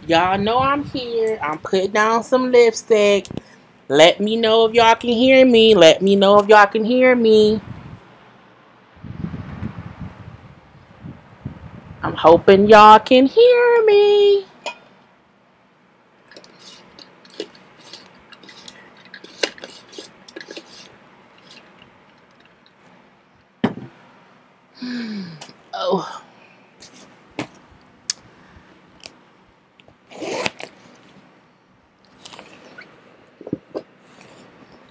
Y'all know I'm here. I'm putting down some lipstick. Let me know if y'all can hear me. Let me know if y'all can hear me. I'm hoping y'all can hear me. Oh.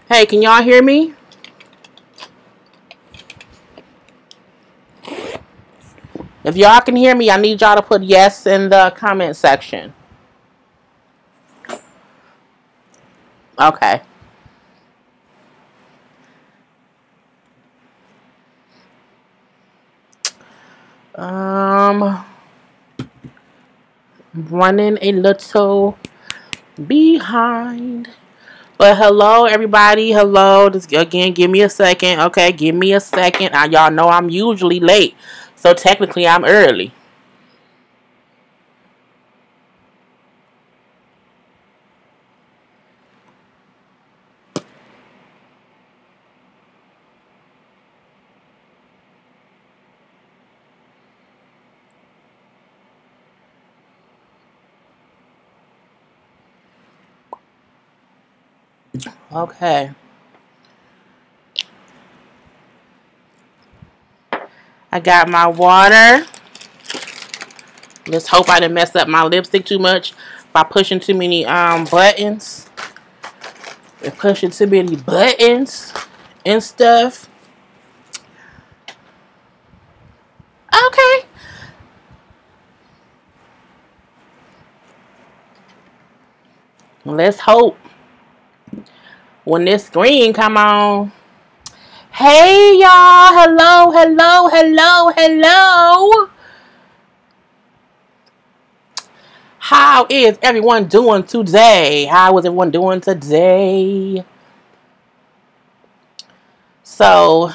Hey, can y'all hear me? If y'all can hear me, I need y'all to put yes in the comment section. Okay. Running a little behind. But hello, everybody. Hello. Just again, give me a second. Okay, give me a second. Now, y'all know I'm usually late. So technically, I'm early. Okay. I got my water. Let's hope I didn't mess up my lipstick too much by pushing too many buttons. And pushing too many buttons and stuff. Okay. Let's hope when this screen come on. Hey y'all. Hello, hello, hello, hello. How is everyone doing today? How is everyone doing today? So,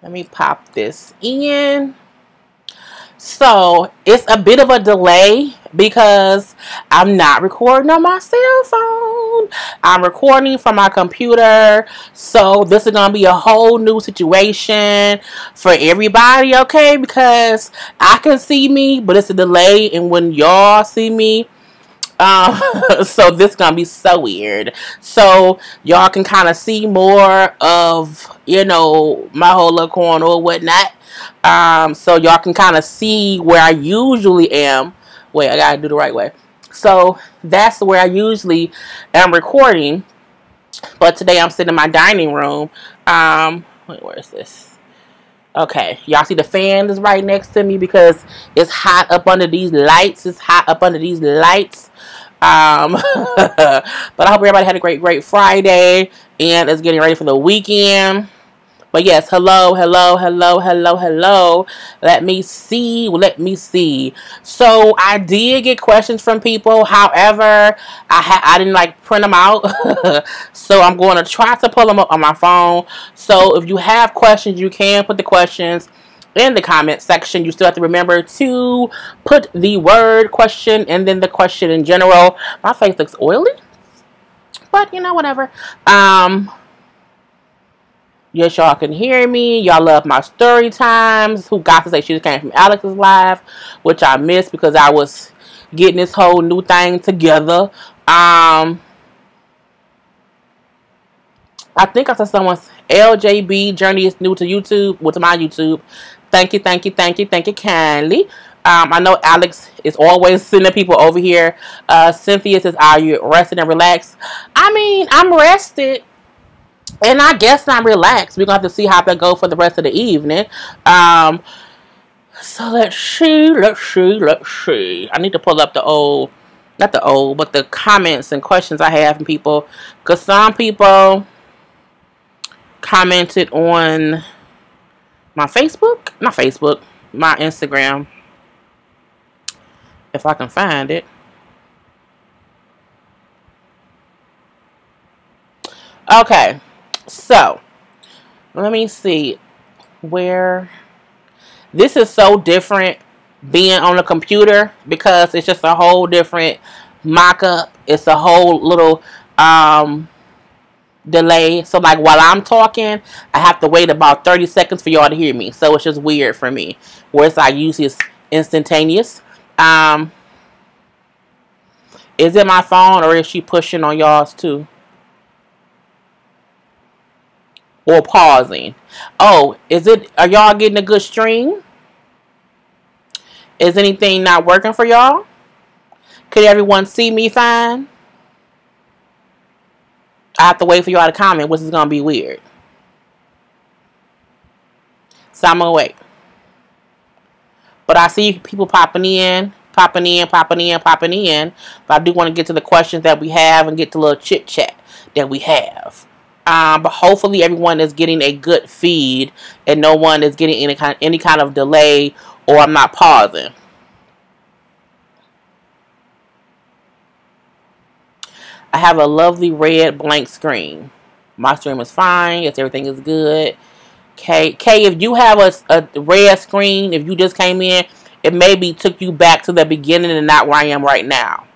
let me pop this in. So, it's a bit of a delay because I'm not recording on my cell phone. I'm recording from my computer. So, this is going to be a whole new situation for everybody, okay? Because I can see me, but it's a delay. And when y'all see me, so this is gonna be so weird. So y'all can kind of see more of, you know, my whole little corner or whatnot. So y'all can kind of see where I usually am. Wait, I gotta do the right way. So that's where I usually am recording. But today I'm sitting in my dining room. Wait, where is this? Okay, y'all see the fan is right next to me because it's hot up under these lights. It's hot up under these lights. But I hope everybody had a great Friday and is getting ready for the weekend. But yes, hello, hello, hello, hello, hello. Let me see. So I did get questions from people. However, I didn't like print them out. So I'm going to try to pull them up on my phone. So if you have questions, you can put the questions in the comment section. You still have to remember to put the word question and then the question in general. My face looks oily, but you know, whatever. Yes, y'all can hear me. Y'all love my story times. Who got to say she just came from Alex's live, which I missed because I was getting this whole new thing together. I think I saw someone's LJB journey is new to YouTube, to my YouTube. Thank you kindly. I know Alex is always sending people over here. Cynthia says, "Are you rested and relaxed?" I mean, I'm rested. And I guess I'm relaxed. We're going to have to see how that goes for the rest of the evening. So let's see. I need to pull up but the comments and questions I have from people. Because some people commented on my Facebook. Not Facebook. My Instagram. If I can find it. Okay. So, let me see where this is so different being on the computer, because it's just a whole different mock-up. It's a whole little delay. So like while I'm talking, I have to wait about 30 seconds for y'all to hear me. So it's just weird for me. Whereas I usually it's instantaneous. Is it my phone or is she pushing on y'all's too? Or pausing? Oh, is it, are y'all getting a good stream? Is anything not working for y'all? Could everyone see me fine? I have to wait for y'all to comment, which is going to be weird. So I'm going to wait. But I see people popping in. But I do want to get to the questions that we have and get to a little chit chat that we have. But hopefully everyone is getting a good feed and no one is getting any kind of delay, or I'm not pausing. I have a lovely red blank screen. My stream is fine. Yes, everything is good. Kay, if you have a red screen, if you just came in, it maybe took you back to the beginning and not where I am right now.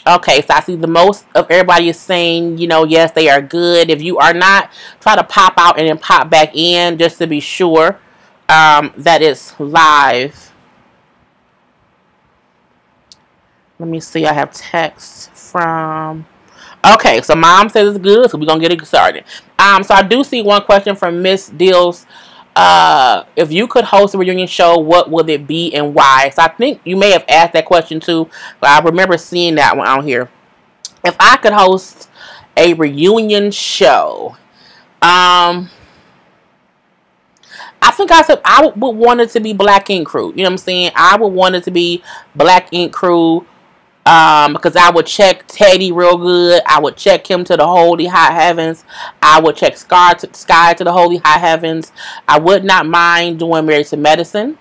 Okay, so I see the most of everybody is saying, you know, yes, they are good. If you are not, try to pop out and then pop back in just to be sure that it's live. Let me see. I have text from... Okay, so mom says it's good, so we're going to get it started. So I do see one question from Miss Dills. If you could host a reunion show, what would it be and why? So I think you may have asked that question too, but I remember seeing that one out here. If I could host a reunion show, I think I said I would want it to be Black Ink Crew. You know what I'm saying? I would want it to be Black Ink Crew. Because I would check Teddy real good. I would check him to the holy high heavens. I would check Skye to the holy high heavens. I would not mind doing Married to Medicine.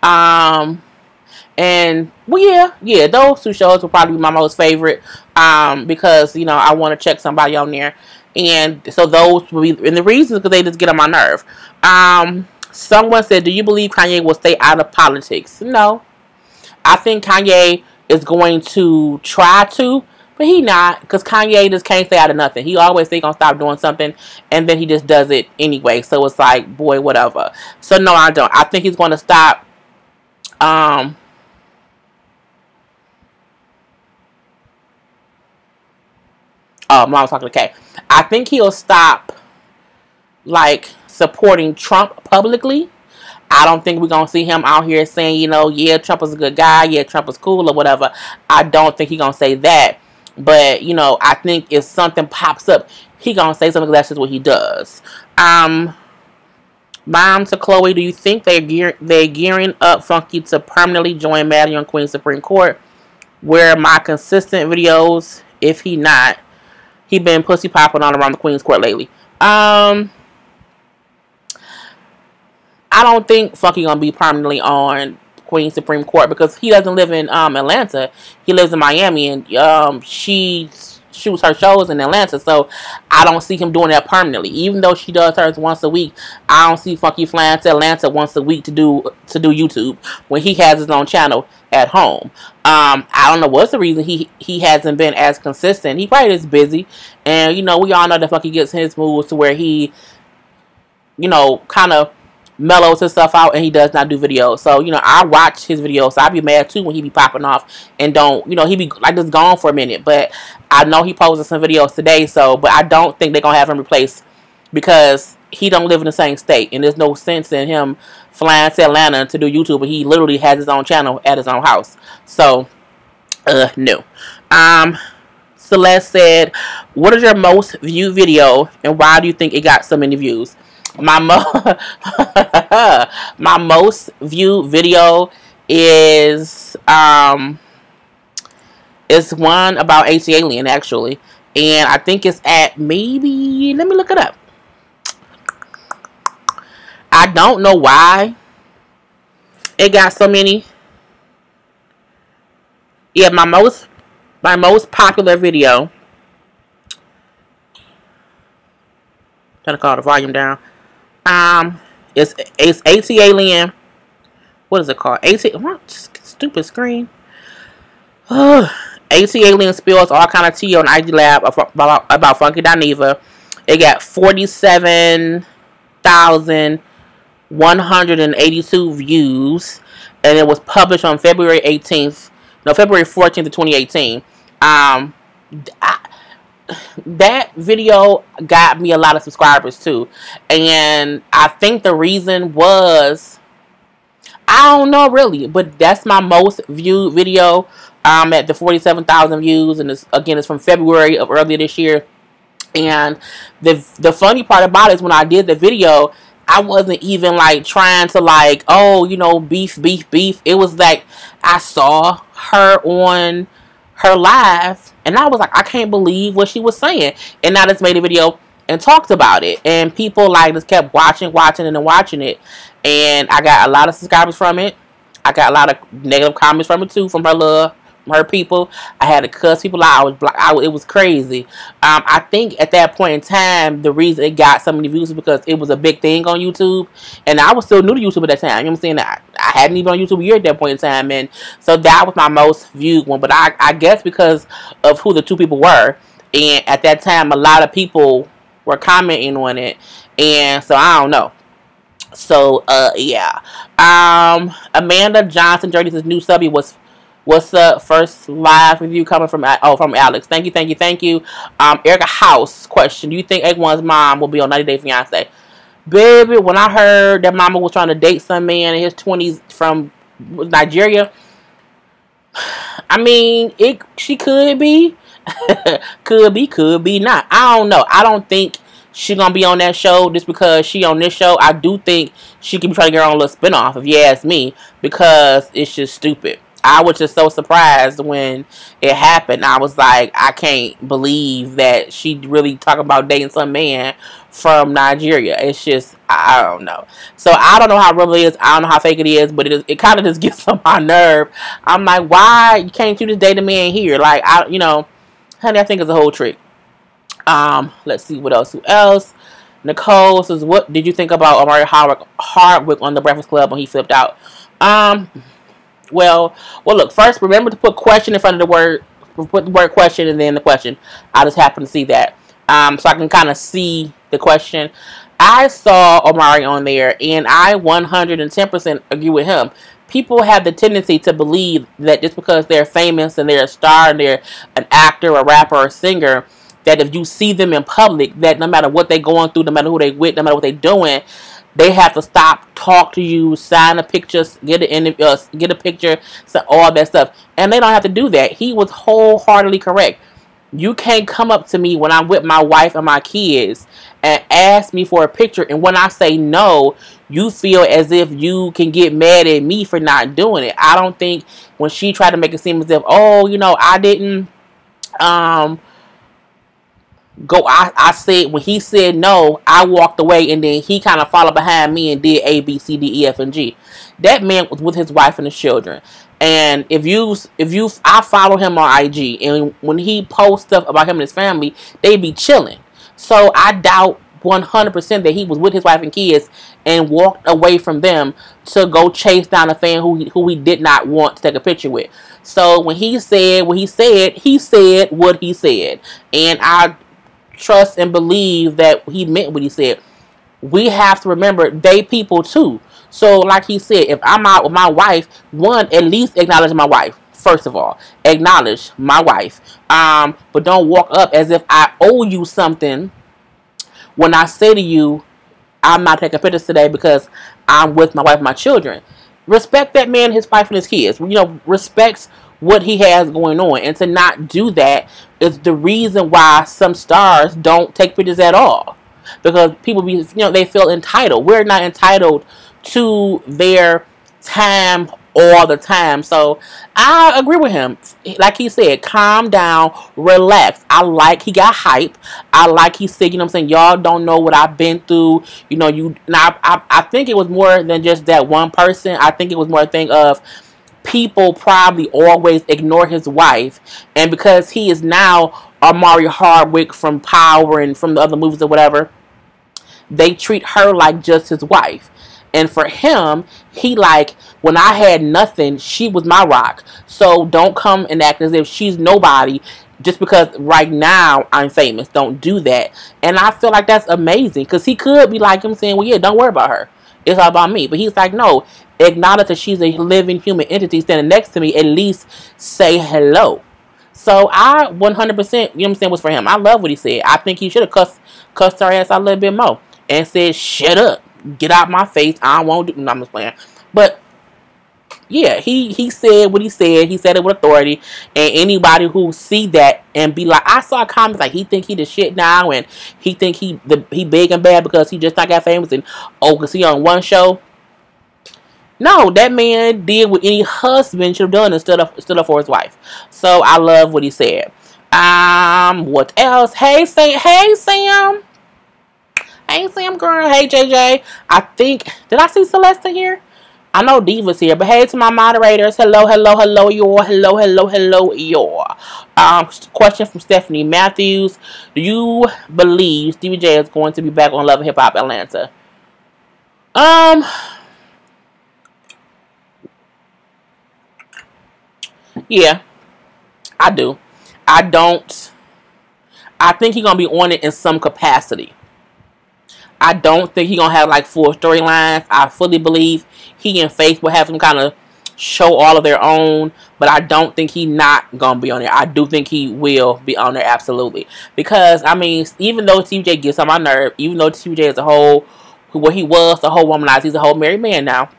And well, yeah, those two shows would probably be my most favorite. Because you know I want to check somebody on there, and so those would be, and the reasons because they just get on my nerve. Someone said, "Do you believe Kanye will stay out of politics?" No. I think Kanye is going to try to, but he not, because Kanye just can't stay out of nothing. He always say he's going to stop doing something, and then he just does it anyway. So it's like, boy, whatever. So no, I don't. I think he's going to stop. Oh, Mom's talking to Kay. I think he'll stop, like, supporting Trump publicly. I don't think we're going to see him out here saying, you know, yeah, Trump is a good guy. Yeah, Trump is cool or whatever. I don't think he's going to say that. But, you know, I think if something pops up, he's going to say something because that's just what he does. Mom to Chloe, do you think they're gearing up Funky to permanently join Maddie on Queen's Supreme Court? Where my consistent videos, if he not, he been pussy popping on around the Queen's Court lately. I don't think Funky gonna be permanently on Queen's Supreme Court because he doesn't live in Atlanta. He lives in Miami, and she shoots her shows in Atlanta. So I don't see him doing that permanently. Even though she does hers once a week, I don't see Funky flying to Atlanta once a week to do YouTube when he has his own channel at home. I don't know what's the reason he hasn't been as consistent. He probably is busy, and you know we all know that Funky gets in his moves to where he, you know, kind of mellows his stuff out and he does not do videos. So, you know, I watch his videos. So I'd be mad too when he be popping off and don't, you know, he be like just gone for a minute. But I know he posted some videos today. So, but I don't think they're going to have him replaced because he don't live in the same state. And there's no sense in him flying to Atlanta to do YouTube. But he literally has his own channel at his own house. So, no. Celeste said, what is your most viewed video and why do you think it got so many views? My most viewed video is one about AC Alien actually, and I think it's at maybe, let me look it up. I don't know why it got so many. Yeah, my most popular video. Gotta call the volume down. It's AT-Alien. What is it called? What stupid screen? AT-Alien spills all kind of tea on IG Lab about Funky Dineva. It got 47,182 views, and it was published on February 14th of 2018. That video got me a lot of subscribers too, and I think the reason was, I don't know really, but that's my most viewed video. At the 47,000 views, and it's from February of earlier this year. And the funny part about it is when I did the video, I wasn't even like trying to like, oh, you know, beef. It was like I saw her on her live, and I was like, I can't believe what she was saying. And I just made a video and talked about it, and people like just kept watching it, and I got a lot of subscribers from it. I got a lot of negative comments from it too, from her people. I had to cuss people out. It was crazy. I think at that point in time, the reason it got so many views is because it was a big thing on YouTube, and I was still new to YouTube at that time. You know what I'm saying? I hadn't even on YouTube a year at that point in time, and so that was my most viewed one. But I guess because of who the two people were, and at that time, a lot of people were commenting on it, and so I don't know. So yeah. Amanda Johnson Journey's new subby was, what's up? First live review coming from Alex. Thank you. Erica House question: do you think A1's mom will be on 90 Day Fiance? Baby, when I heard that mama was trying to date some man in his 20s from Nigeria, I mean, she could be, could be not. I don't know. I don't think she gonna be on that show just because she on this show. I do think she could be trying to get her own little spinoff, if you ask me, because it's just stupid. I was just so surprised when it happened. I was like, I can't believe that she really talking about dating some man from Nigeria. It's just, I don't know. So I don't know how real it is. I don't know how fake it is, but it kind of just gets on my nerve. I'm like, why you can't you just date a man here? Like, honey, I think it's a whole trick. Let's see what else. Who else? Nicole says, what did you think about Omari Hardwick on the Breakfast Club when he flipped out? Well, look, first, remember to put question in front of the word, put the word question and then the question. I just happen to see that. So I can kind of see the question. I saw Omari on there, and I 110% agree with him. People have the tendency to believe that just because they're famous and they're a star and they're an actor, a rapper, or a singer, that if you see them in public, that no matter what they're going through, no matter who they with, no matter what they're doing, they have to stop, talk to you, sign a picture, get a picture, so all that stuff. And they don't have to do that. He was wholeheartedly correct. You can't come up to me when I'm with my wife and my kids and ask me for a picture, and when I say no, you feel as if you can get mad at me for not doing it. I don't think when she tried to make it seem as if, oh, I didn't go, I said, when he said no, I walked away, and then he kind of followed behind me and did A, B, C, D, E, F, and G. That man was with his wife and his children. And I follow him on IG, and when he posts stuff about him and his family, they be chilling. So I doubt 100% that he was with his wife and kids and walked away from them to go chase down a fan who he did not want to take a picture with. So when he said what he said what he said. And I trust and believe that he meant what he said. We have to remember they people too. So like he said, if I'm out with my wife, one, at least acknowledge my wife. First of all, acknowledge my wife. But don't walk up as if I owe you something when I say to you, I'm not taking pictures today because I'm with my wife and my children. Respect that man, his wife, and his kids. Respect what he has going on. And to not do that is the reason why some stars don't take pictures at all. Because people they feel entitled. We're not entitled to their time all the time. So I agree with him. Like he said, calm down, relax. He got hype. He said, y'all don't know what I've been through. I think it was more than just that one person. I think it was more a thing of people probably always ignore his wife, and because he is now Omari Hardwick from Power and from the other movies or whatever, they treat her like just his wife. And for him, he like, when I had nothing, she was my rock. So don't come and act as if she's nobody just because right now I'm famous. Don't do that. And I feel like that's amazing, because he could be like him saying, well, yeah, don't worry about her. It's all about me. But he's like, no, acknowledge that she's a living human entity standing next to me. At least say hello. So I 100%, you know what I'm saying, was for him. I love what he said. I think he should have cussed her ass out a little bit more and said, shut up. Get out my face. I don't want to do. No, I'm just playing. But yeah, he said what he said. He said it with authority. And anybody who see that and be like, I saw comments like he think he the shit now, and he think he big and bad because he just not got famous, and because he on one show. No, that man did what any husband should have done and stood up for his wife. So I love what he said. What else? Hey Sam. Hey Sam girl. Hey JJ. I think, did I see Celeste here? I know Diva's here, but hey to my moderators. Hello, y'all. Question from Stephanie Matthews. Do you believe Stevie J is going to be back on Love and Hip Hop Atlanta? Yeah, I do. I think he's going to be on it in some capacity. I don't think he's going to have like full storylines. I fully believe he and Faith will have some kind of show all of their own. But I don't think he's not going to be on there. I do think he will be on there, absolutely. Because, I mean, even though TJ gets on my nerve, even though TJ is a whole, what he was, the whole womanizer, he's a whole married man now.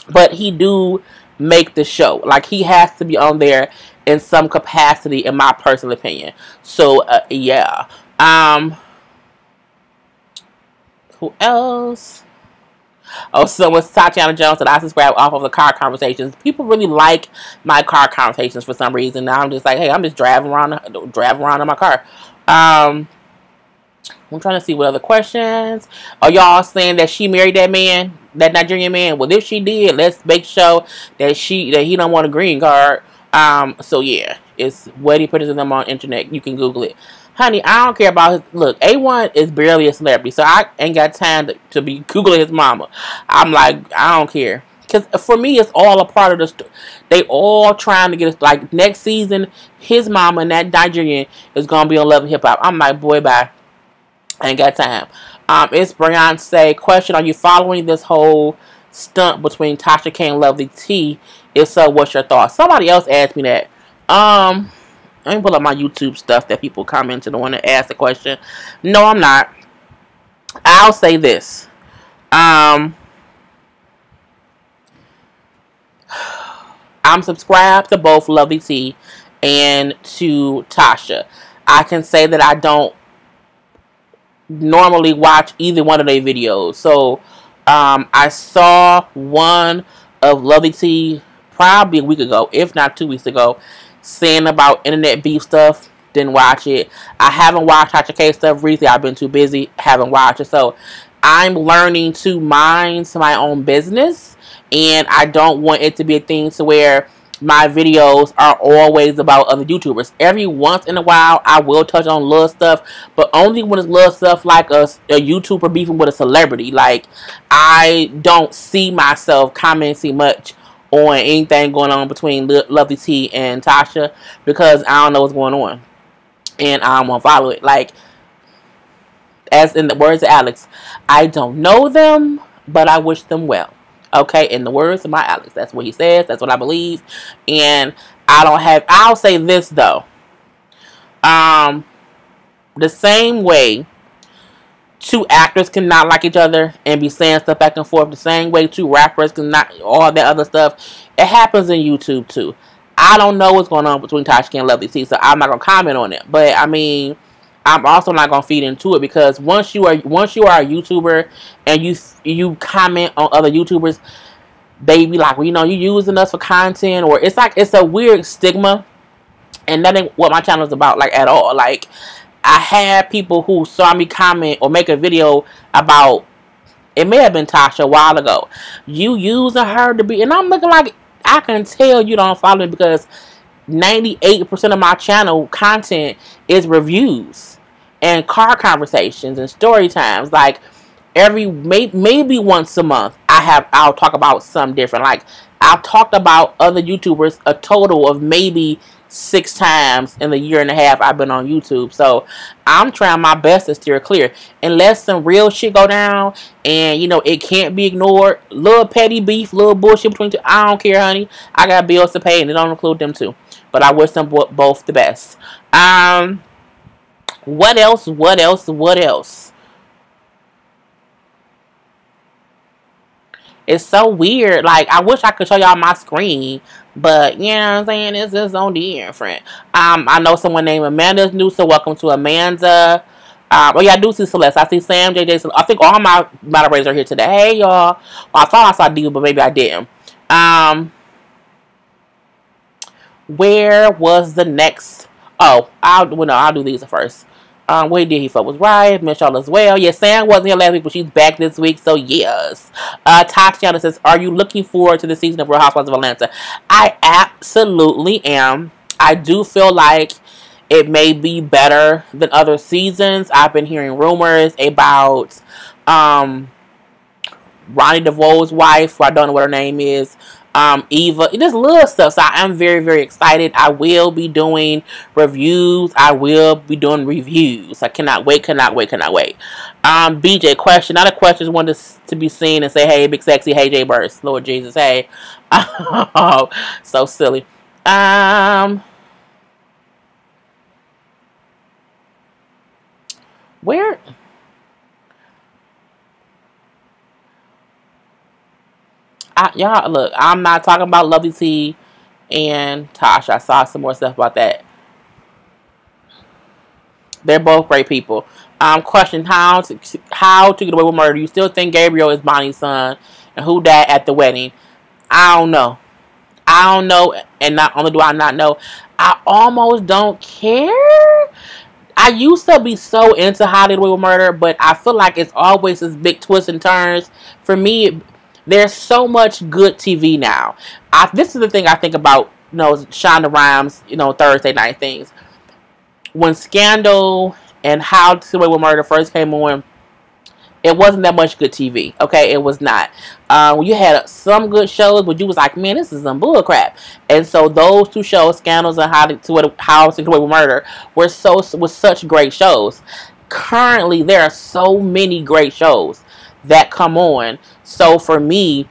But he do make the show. Like, he has to be on there in some capacity, in my personal opinion. So, yeah. Who else? Oh, so it's Tatiana Jones that I subscribe off of the car conversations. People really like my car conversations for some reason. Now I'm just like, hey, I'm just driving around in my car. I'm trying to see what other questions. Are y'all saying that she married that man, that Nigerian man? Well, if she did, let's make sure that he don't want a green card. So yeah, it's Wedding Pictures of them on internet. You can Google it. Honey, I don't care about his look. A1 is barely a celebrity, so I ain't got time to be Googling his mama. I'm like, I don't care. Because for me, it's all a part of the story. They all trying to get us, like, next season, his mama and that Nigerian is going to be on Love and Hip Hop. I'm like, boy, bye. I ain't got time. It's Beyonce. Question, are you following this whole stunt between Tasha K and Lovely T? If so, what's your thoughts? Somebody else asked me that. Let me pull up my YouTube stuff that people commented on and asked the question. No, I'm not. I'll say this. I'm subscribed to both Lovely T and to Tasha. I can say that I don't normally watch either one of their videos. So, I saw one of Lovely T probably a week ago, if not 2 weeks ago, saying about internet beef stuff. Didn't watch it. I haven't watched Tasha K stuff recently. I've been too busy. Haven't watched it. So I'm learning to mind my own business, and I don't want it to be a thing to where my videos are always about other YouTubers. Every once in a while, I will touch on little stuff, but only when it's little stuff like a YouTuber beefing with a celebrity. Like, I don't see myself commenting much on anything going on between Lovely T and Tasha, because I don't know what's going on and I don't want to follow it. Like, as in the words of Alex, I don't know them, but I wish them well. Okay, in the words of my Alex, that's what he says, that's what I believe. And I'll say this though, the same way two actors cannot like each other and be saying stuff back and forth, the same way two rappers cannot, all that other stuff, it happens in YouTube too. I don't know what's going on between Tasha and Lovely T, so I'm not gonna comment on it. But I mean, I'm also not gonna feed into it, because once you are a YouTuber and you comment on other YouTubers, they be like, well, you know, you using us for content, or it's like, it's a weird stigma, and that ain't what my channel is about, like, at all. Like, I had people who saw me comment or make a video about, it may have been Tasha a while ago, you using her to be, and I'm looking like, I can tell you don't follow me, because 98% of my channel content is reviews and car conversations and story times. Like, maybe once a month I'll talk about something different. Like I've talked about other YouTubers a total of maybe 6 times in the year and a half I've been on YouTube. So I'm trying my best to steer clear. Unless some real shit go down and, you know, it can't be ignored. Little petty beef, little bullshit between two. I don't care, honey. I got bills to pay and it don't include them too. But I wish them both the best. What else? What else? What else? It's so weird. Like, I wish I could show y'all my screen. But, you know what I'm saying? It's just on different. I know someone named Amanda's new, so welcome to Amanda. Oh, yeah, I do see Celeste. I see Sam, JJ. I think all my moderators are here today. Hey, y'all. Well, I thought I saw Diva, but maybe I didn't. Where was the next? Oh, I'll do these first. What did he fuck was right. Michelle as well. Yeah, Sam wasn't here last week, but she's back this week, so yes. Tatiana says, are you looking forward to the season of Real Housewives of Atlanta? I absolutely am. I do feel like it may be better than other seasons. I've been hearing rumors about Ronnie DeVoe's wife, I don't know what her name is. Eva, just little stuff. So I am very, very excited. I will be doing reviews. I will be doing reviews. I cannot wait, cannot wait, cannot wait. BJ, question, not a question, just wanted to be seen and say, hey, big sexy, hey, Jay Burst, Lord Jesus, hey. Oh, so silly. Where? Y'all, look, I'm not talking about Lovely T and Tasha. I saw some more stuff about that. They're both great people. Question, how to get away with murder? You still think Gabriel is Bonnie's son? And who died at the wedding? I don't know. I don't know. And not only do I not know, I almost don't care. I used to be so into how to get away with murder, but I feel like it's always this big twists and turns. For me, there's so much good TV now. This is the thing I think about, you know, Shonda Rhimes, you know, Thursday night things. When Scandal and How to Get Away with Murder first came on, it wasn't that much good TV. Okay, it was not. You had some good shows, but you was like, man, this is some bull crap. And so those two shows, Scandals and How to Get Away with Murder, were such great shows. Currently, there are so many great shows that come on. So for me,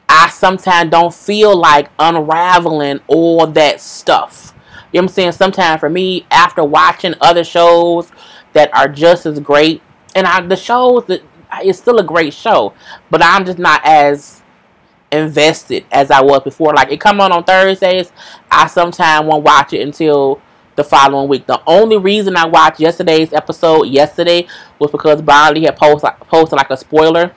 I sometimes don't feel like unraveling all that stuff. You know what I'm saying? Sometimes for me, after watching other shows that are just as great, and the shows that it's still a great show, but I'm just not as invested as I was before. Like, it come on Thursdays, I sometimes won't watch it until the following week. The only reason I watched yesterday's episode was because Bonnie had posted like a spoiler,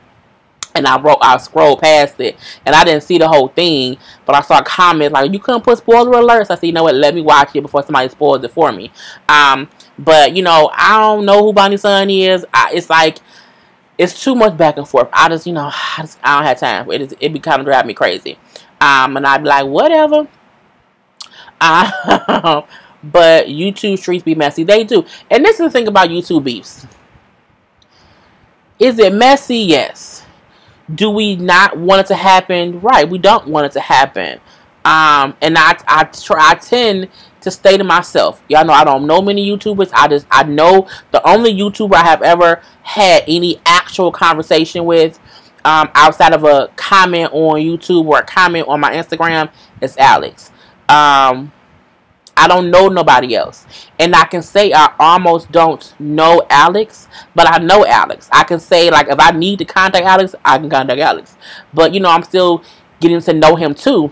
and I scrolled past it, and I didn't see the whole thing, but I saw comments like, you couldn't put spoiler alerts. I said, you know what, let me watch it before somebody spoils it for me. But you know, I don't know who Bonnie's son is. It's like, it's too much back and forth. I don't have time. It be kind of driving me crazy. And I'd be like, whatever. But YouTube streets be messy. They do. And this is the thing about YouTube beefs. Is it messy? Yes. Do we not want it to happen? Right. We don't want it to happen. And I tend to stay to myself. Y'all know I don't know many YouTubers. I know the only YouTuber I have ever had any actual conversation with, outside of a comment on YouTube or a comment on my Instagram, is Alex. I don't know nobody else. And I can say I almost don't know Alex, but I know Alex. I can say, like, if I need to contact Alex, I can contact Alex. But, you know, I'm still getting to know him too.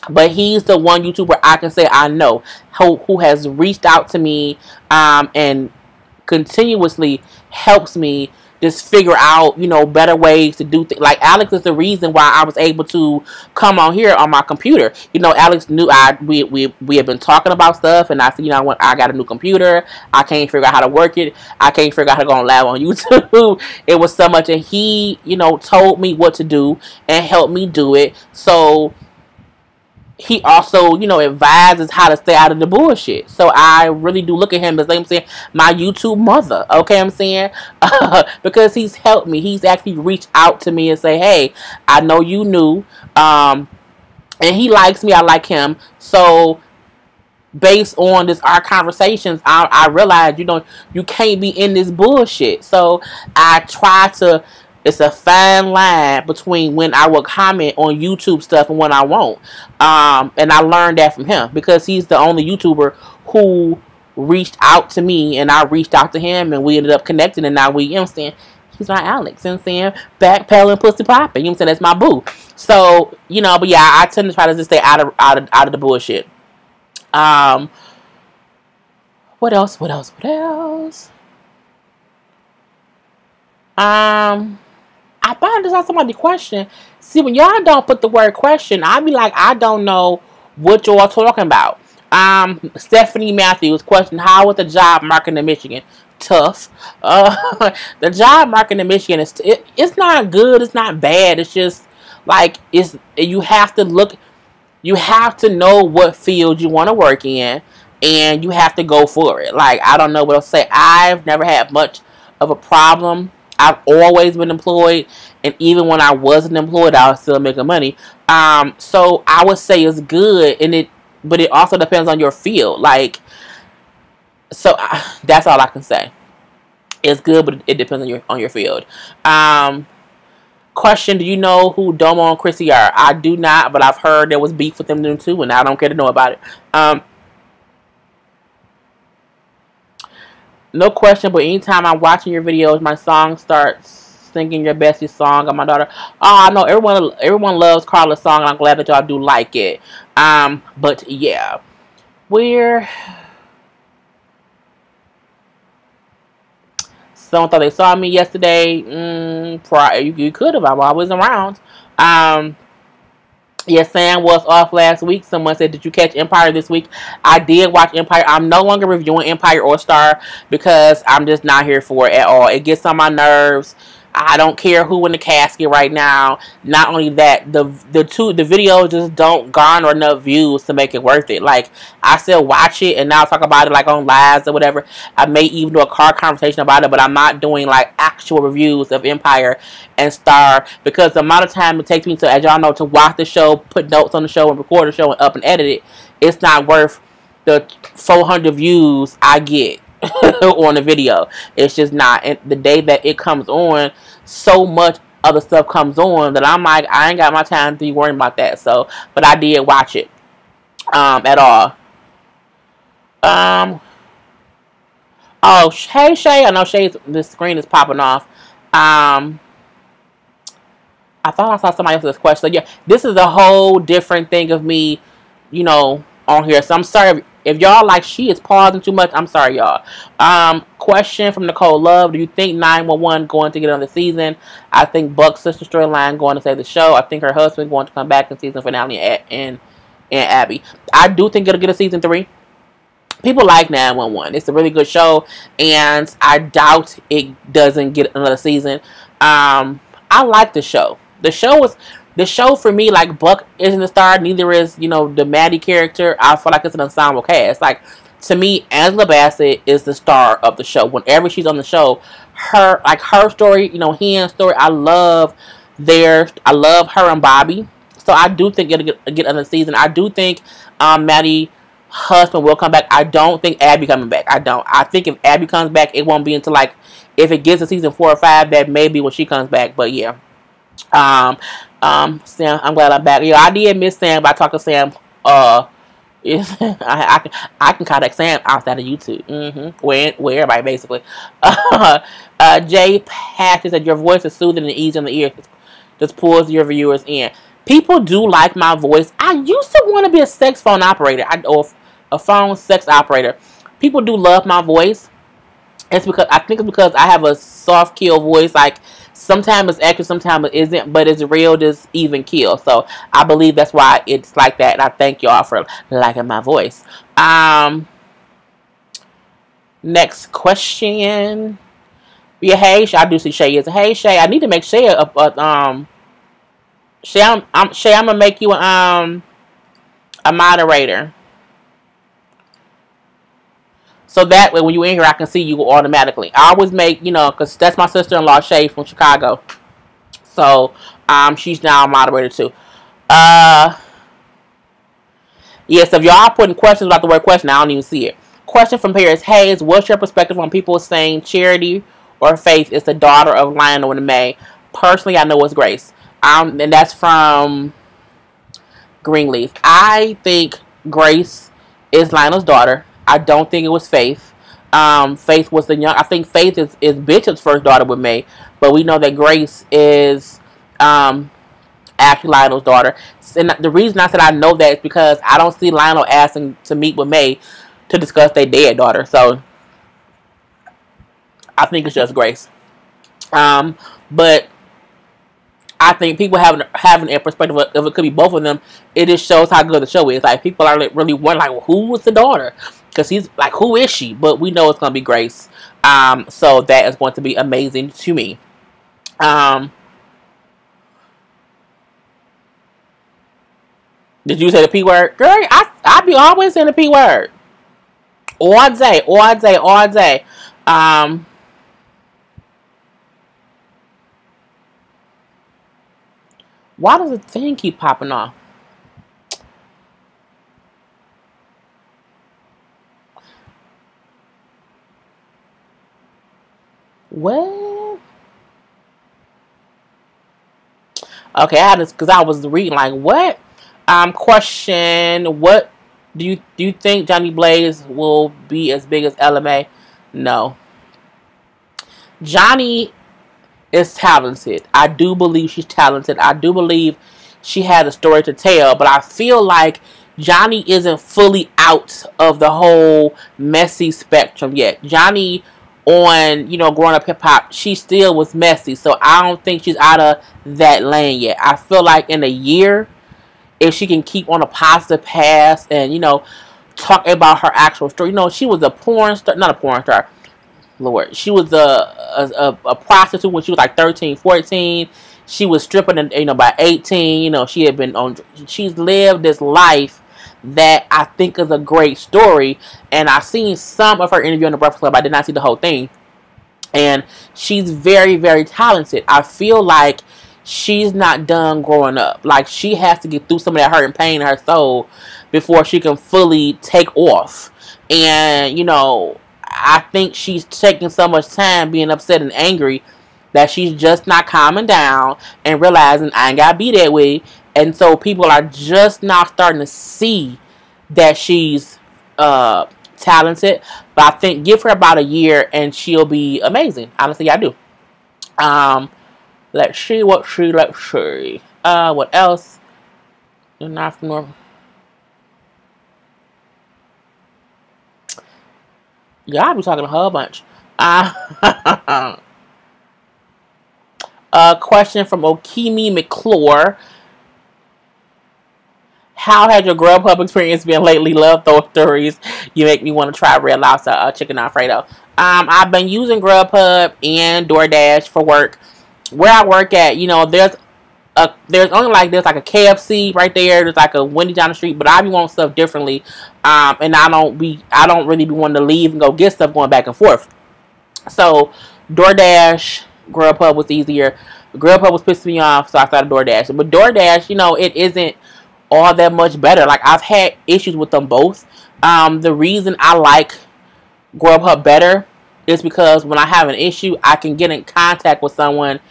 But he's the one YouTuber I can say I know who has reached out to me and continuously helps me just figure out, you know, better ways to do things. Like, Alex is the reason why I was able to come on here on my computer. You know, Alex knew we had been talking about stuff, and I said, you know, I got a new computer. I can't figure out how to work it. I can't figure out how to go on live on YouTube. It was so much, and he, you know, told me what to do and helped me do it. So he also, you know, advises how to stay out of the bullshit. So I really do look at him as, like I'm saying, my YouTube mother. Okay, I'm saying, because he's helped me. He's actually reached out to me and say, hey, I know you knew, and he likes me. I like him. So based on this our conversations, I realized, you know, you can't be in this bullshit. So I try to, it's a fine line between when I will comment on YouTube stuff and when I won't. And I learned that from him, because he's the only YouTuber who reached out to me and I reached out to him, and we ended up connecting, and now we, you know what I'm saying, he's my Alex, you know what I'm saying, backpedaling, pussy popping, you know what I'm saying, that's my boo. So, you know, but yeah, I tend to try to just stay out of the bullshit. What else? I thought I just saw somebody question. See, when y'all don't put the word question, I be like, I don't know what y'all talking about. Stephanie Matthews question: how was the job market in Michigan? Tough. The job market in Michigan is it's not good. It's not bad. It's just like you have to look. You have to know what field you want to work in, and you have to go for it. Like, I don't know what else to say. I've never had much of a problem. I've always been employed, and even when I wasn't employed, I was still making money. So I would say it's good, but it also depends on your field. Like, so that's all I can say. It's good, but it depends on your field. Question: do you know who Domo and Chrissy are? I do not, but I've heard there was beef with them too, and I don't care to know about it. No question, but anytime I'm watching your videos, my song starts singing your bestie song on my daughter. Oh, I know everyone loves Karla's song, and I'm glad that y'all do like it. But yeah, someone thought they saw me yesterday. You could have. I was around. Yeah, Sam was off last week. Someone said, did you catch Empire this week? I did watch Empire. I'm no longer reviewing Empire or Star because I'm just not here for it at all. It gets on my nerves. I don't care who in the casket right now. Not only that, the videos just don't garner enough views to make it worth it. Like, I still watch it and now talk about it like on lives or whatever. I may even do a car conversation about it, but I'm not doing like actual reviews of Empire and Star, because the amount of time it takes me to, as y'all know, to watch the show, put notes on the show, and record the show and up and edit it, it's not worth the 400 views I get on the video. It's just not. And the day that it comes on, so much other stuff comes on that I'm like, I ain't got my time to be worrying about that. So, but I did watch it at all. Oh, hey Shay, I know the screen is popping off. I thought I saw somebody else's question. So yeah, this is a whole different thing of me, you know, on here. So I'm sorry if y'all like she is pausing too much. I'm sorry, y'all. Question from Nicole Love: do you think 911 going to get another season? I think Buck's sister storyline going to save the show. I think her husband going to come back in season finale and Abby. I do think it'll get a season 3. People like 911. It's a really good show, and I doubt it doesn't get another season. I like the show. The show for me, like, Buck isn't the star, neither is, you know, the Maddie character. I feel like it's an ensemble cast. Like, to me, Angela Bassett is the star of the show. Whenever she's on the show, her story, you know, Hen's story, I love her and Bobby. So I do think it'll get another season. I do think Maddie's husband will come back. I don't think Abby coming back. I don't. I think if Abby comes back, it won't be until, like, if it gets to season 4 or 5, that may be when she comes back. But yeah. Sam, I'm glad I'm back. Yeah, I did miss Sam, but I talked to Sam. I can contact Sam outside of YouTube. Where everybody basically. Jay Patches said your voice is soothing and easy on the ear. Just pulls your viewers in. People do like my voice. I used to want to be a sex phone operator, or a phone sex operator. People do love my voice. I think it's because I have a soft kill voice. Like, sometimes it's accurate, sometimes it isn't, but it's real, just even kill. So I believe that's why it's like that, and I thank y'all for liking my voice. Next question. Yeah, hey, I do see Shay is. Hey, Shay, I need to make Shay Shay, I'm gonna make you a moderator. So that way, when you in here, I can see you automatically. I always make, you know, because that's my sister-in-law, Shay, from Chicago. So, she's now a moderator, too. Yes, if y'all putting questions about the word question, I don't even see it. Question from Paris Hayes. What's your perspective on people saying Charity or Faith is the daughter of Lionel and May? Personally, I know it's Grace. And that's from Greenleaf. I think Grace is Lionel's daughter. I don't think it was Faith. Faith was the young. I think Faith is Bishop's first daughter with May, but we know that Grace is actually Lionel's daughter. And the reason I said I know that is because I don't see Lionel asking to meet with May to discuss their dead daughter. So I think it's just Grace. But I think people having a perspective of it could be both of them. It just shows how good the show is. Like, people are really wondering, like, who was the daughter? Because he's like, who is she? But we know it's going to be Grace. So that is going to be amazing to me. Did you say the P word? Girl, I be always saying the P word. All day, all day, all day. Why does the thing keep popping off? What? Okay, I had this because I was reading like, what? Question, what do you think Johnny Blaze will be as big as LMA? No. Johnny is talented. I do believe she's talented. I do believe she had a story to tell, but I feel like Johnny isn't fully out of the whole messy spectrum yet. Johnny, on, you know, growing up hip hop, she still was messy, so I don't think she's out of that lane yet. I feel like in a year, if she can keep on a positive path and, you know, talk about her actual story. You know, she was a porn star, not a porn star, Lord. She was a prostitute when she was like 13, 14. She was stripping, you know, by 18. You know, she had been on, she's lived this life that I think is a great story. And I've seen some of her interview on the Breakfast Club. I did not see the whole thing. And she's very, very talented. I feel like she's not done growing up. Like, she has to get through some of that hurt and pain in her soul before she can fully take off. And, you know, I think she's taking so much time being upset and angry that she's just not calming down and realizing I ain't gotta be that way. And so people are just now starting to see that she's talented. But I think give her about a year and she'll be amazing. Honestly, I do. Let's see. Let's see. What else? Not from North. Y'all be talking a whole bunch. Question from Okimi McClure. How has your Grubhub experience been lately? Love those stories. You make me want to try Red Lobster chicken Alfredo. I've been using Grubhub and DoorDash for work. Where I work at, you know, there's only like there's like a KFC right there. There's like a Wendy's down the street, but I be wanting stuff differently, and I don't really be wanting to leave and go get stuff going back and forth. So DoorDash, Grubhub was easier. Grubhub was pissing me off, so I started DoorDash. But DoorDash, you know, it isn't all that much better. Like, I've had issues with them both. The reason I like Grubhub better is because when I have an issue, I can get in contact with someone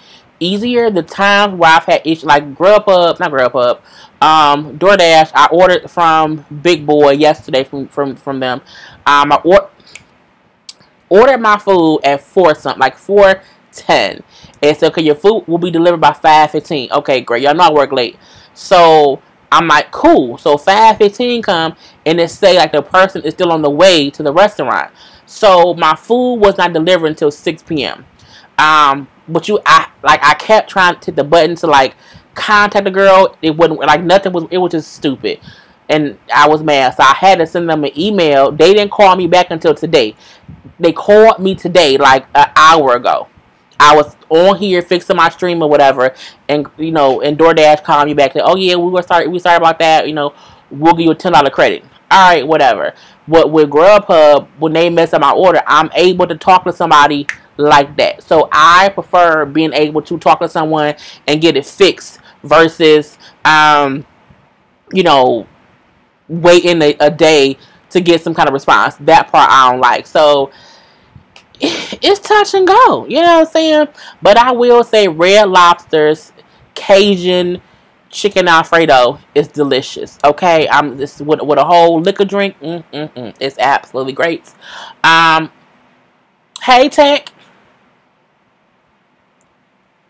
easier. The times where I've had issues, like DoorDash, I ordered from Big Boy yesterday from them. I ordered my food at 4-something, like 4:10. And so, okay, your food will be delivered by 5:15. Okay, great. Y'all know I work late. So I'm like, cool. So 5:15 come and it say like the person is still on the way to the restaurant. So my food was not delivered until 6 p.m. But I kept trying to hit the button to like contact the girl. It wouldn't, like, nothing was, it was just stupid. And I was mad. So I had to send them an email. They didn't call me back until today. They called me today, like an hour ago. I was on here fixing my stream or whatever, and, you know, and DoorDash called me back. Said, oh yeah, we sorry about that. You know, we'll give you a $10 credit. All right, whatever. But with Grubhub, when they mess up my order, I'm able to talk to somebody like that. So I prefer being able to talk to someone and get it fixed versus, you know, waiting a day to get some kind of response. That part I don't like. So it's touch and go. You know what I'm saying? But I will say Red Lobster's Cajun chicken Alfredo is delicious. Okay, I'm this with a whole liquor drink. It's absolutely great. Hey Tech,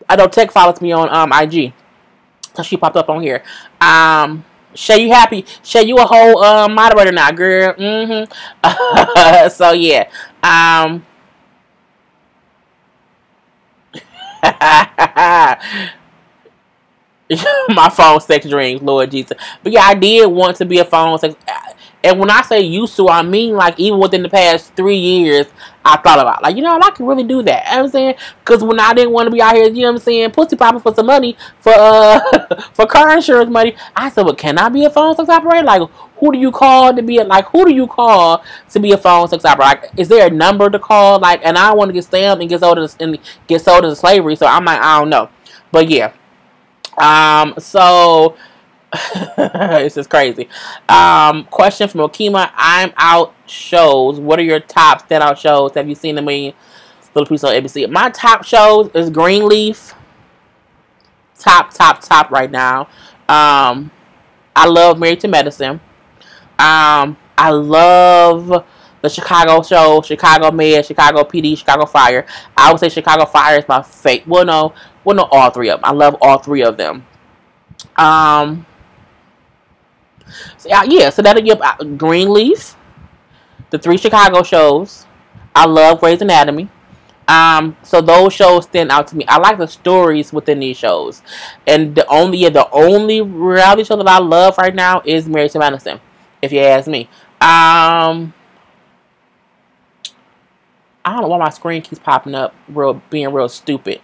I know Tech follows me on IG, so she popped up on here. Shay, you happy? Shay, you a whole moderator now, girl. So yeah. My phone sex dreams, Lord Jesus. But yeah, I did want to be a phone sex. And when I say used to, I mean like even within the past 3 years, I thought about like, you know, I can really do that. You know what I'm saying? Because when I didn't want to be out here, you know what I'm saying, pussy popping for some money for for car insurance money, I said, well, can I be a phone sex operator? Like, who do you call to be a phone sex operator? Like, is there a number to call? Like, and I want to get stamped and get sold into slavery. So I'm like, I don't know. But yeah. So this is crazy. Question from Okima. I'm out shows. What are your top standout shows? Have you seen them in Little Piece on ABC? My top shows is Greenleaf. Top right now. I love Married to Medicine. I love the Chicago show, Chicago Med, Chicago PD, Chicago Fire. I would say Chicago Fire is my favorite. Well, no, all three of them. I love all three of them. So that'll give Greenleaf, the 3 Chicago shows. I love Grey's Anatomy. So those shows stand out to me. I like the stories within these shows. And the only reality show that I love right now is Married to Medicine, if you ask me. I don't know why my screen keeps popping up, being real stupid.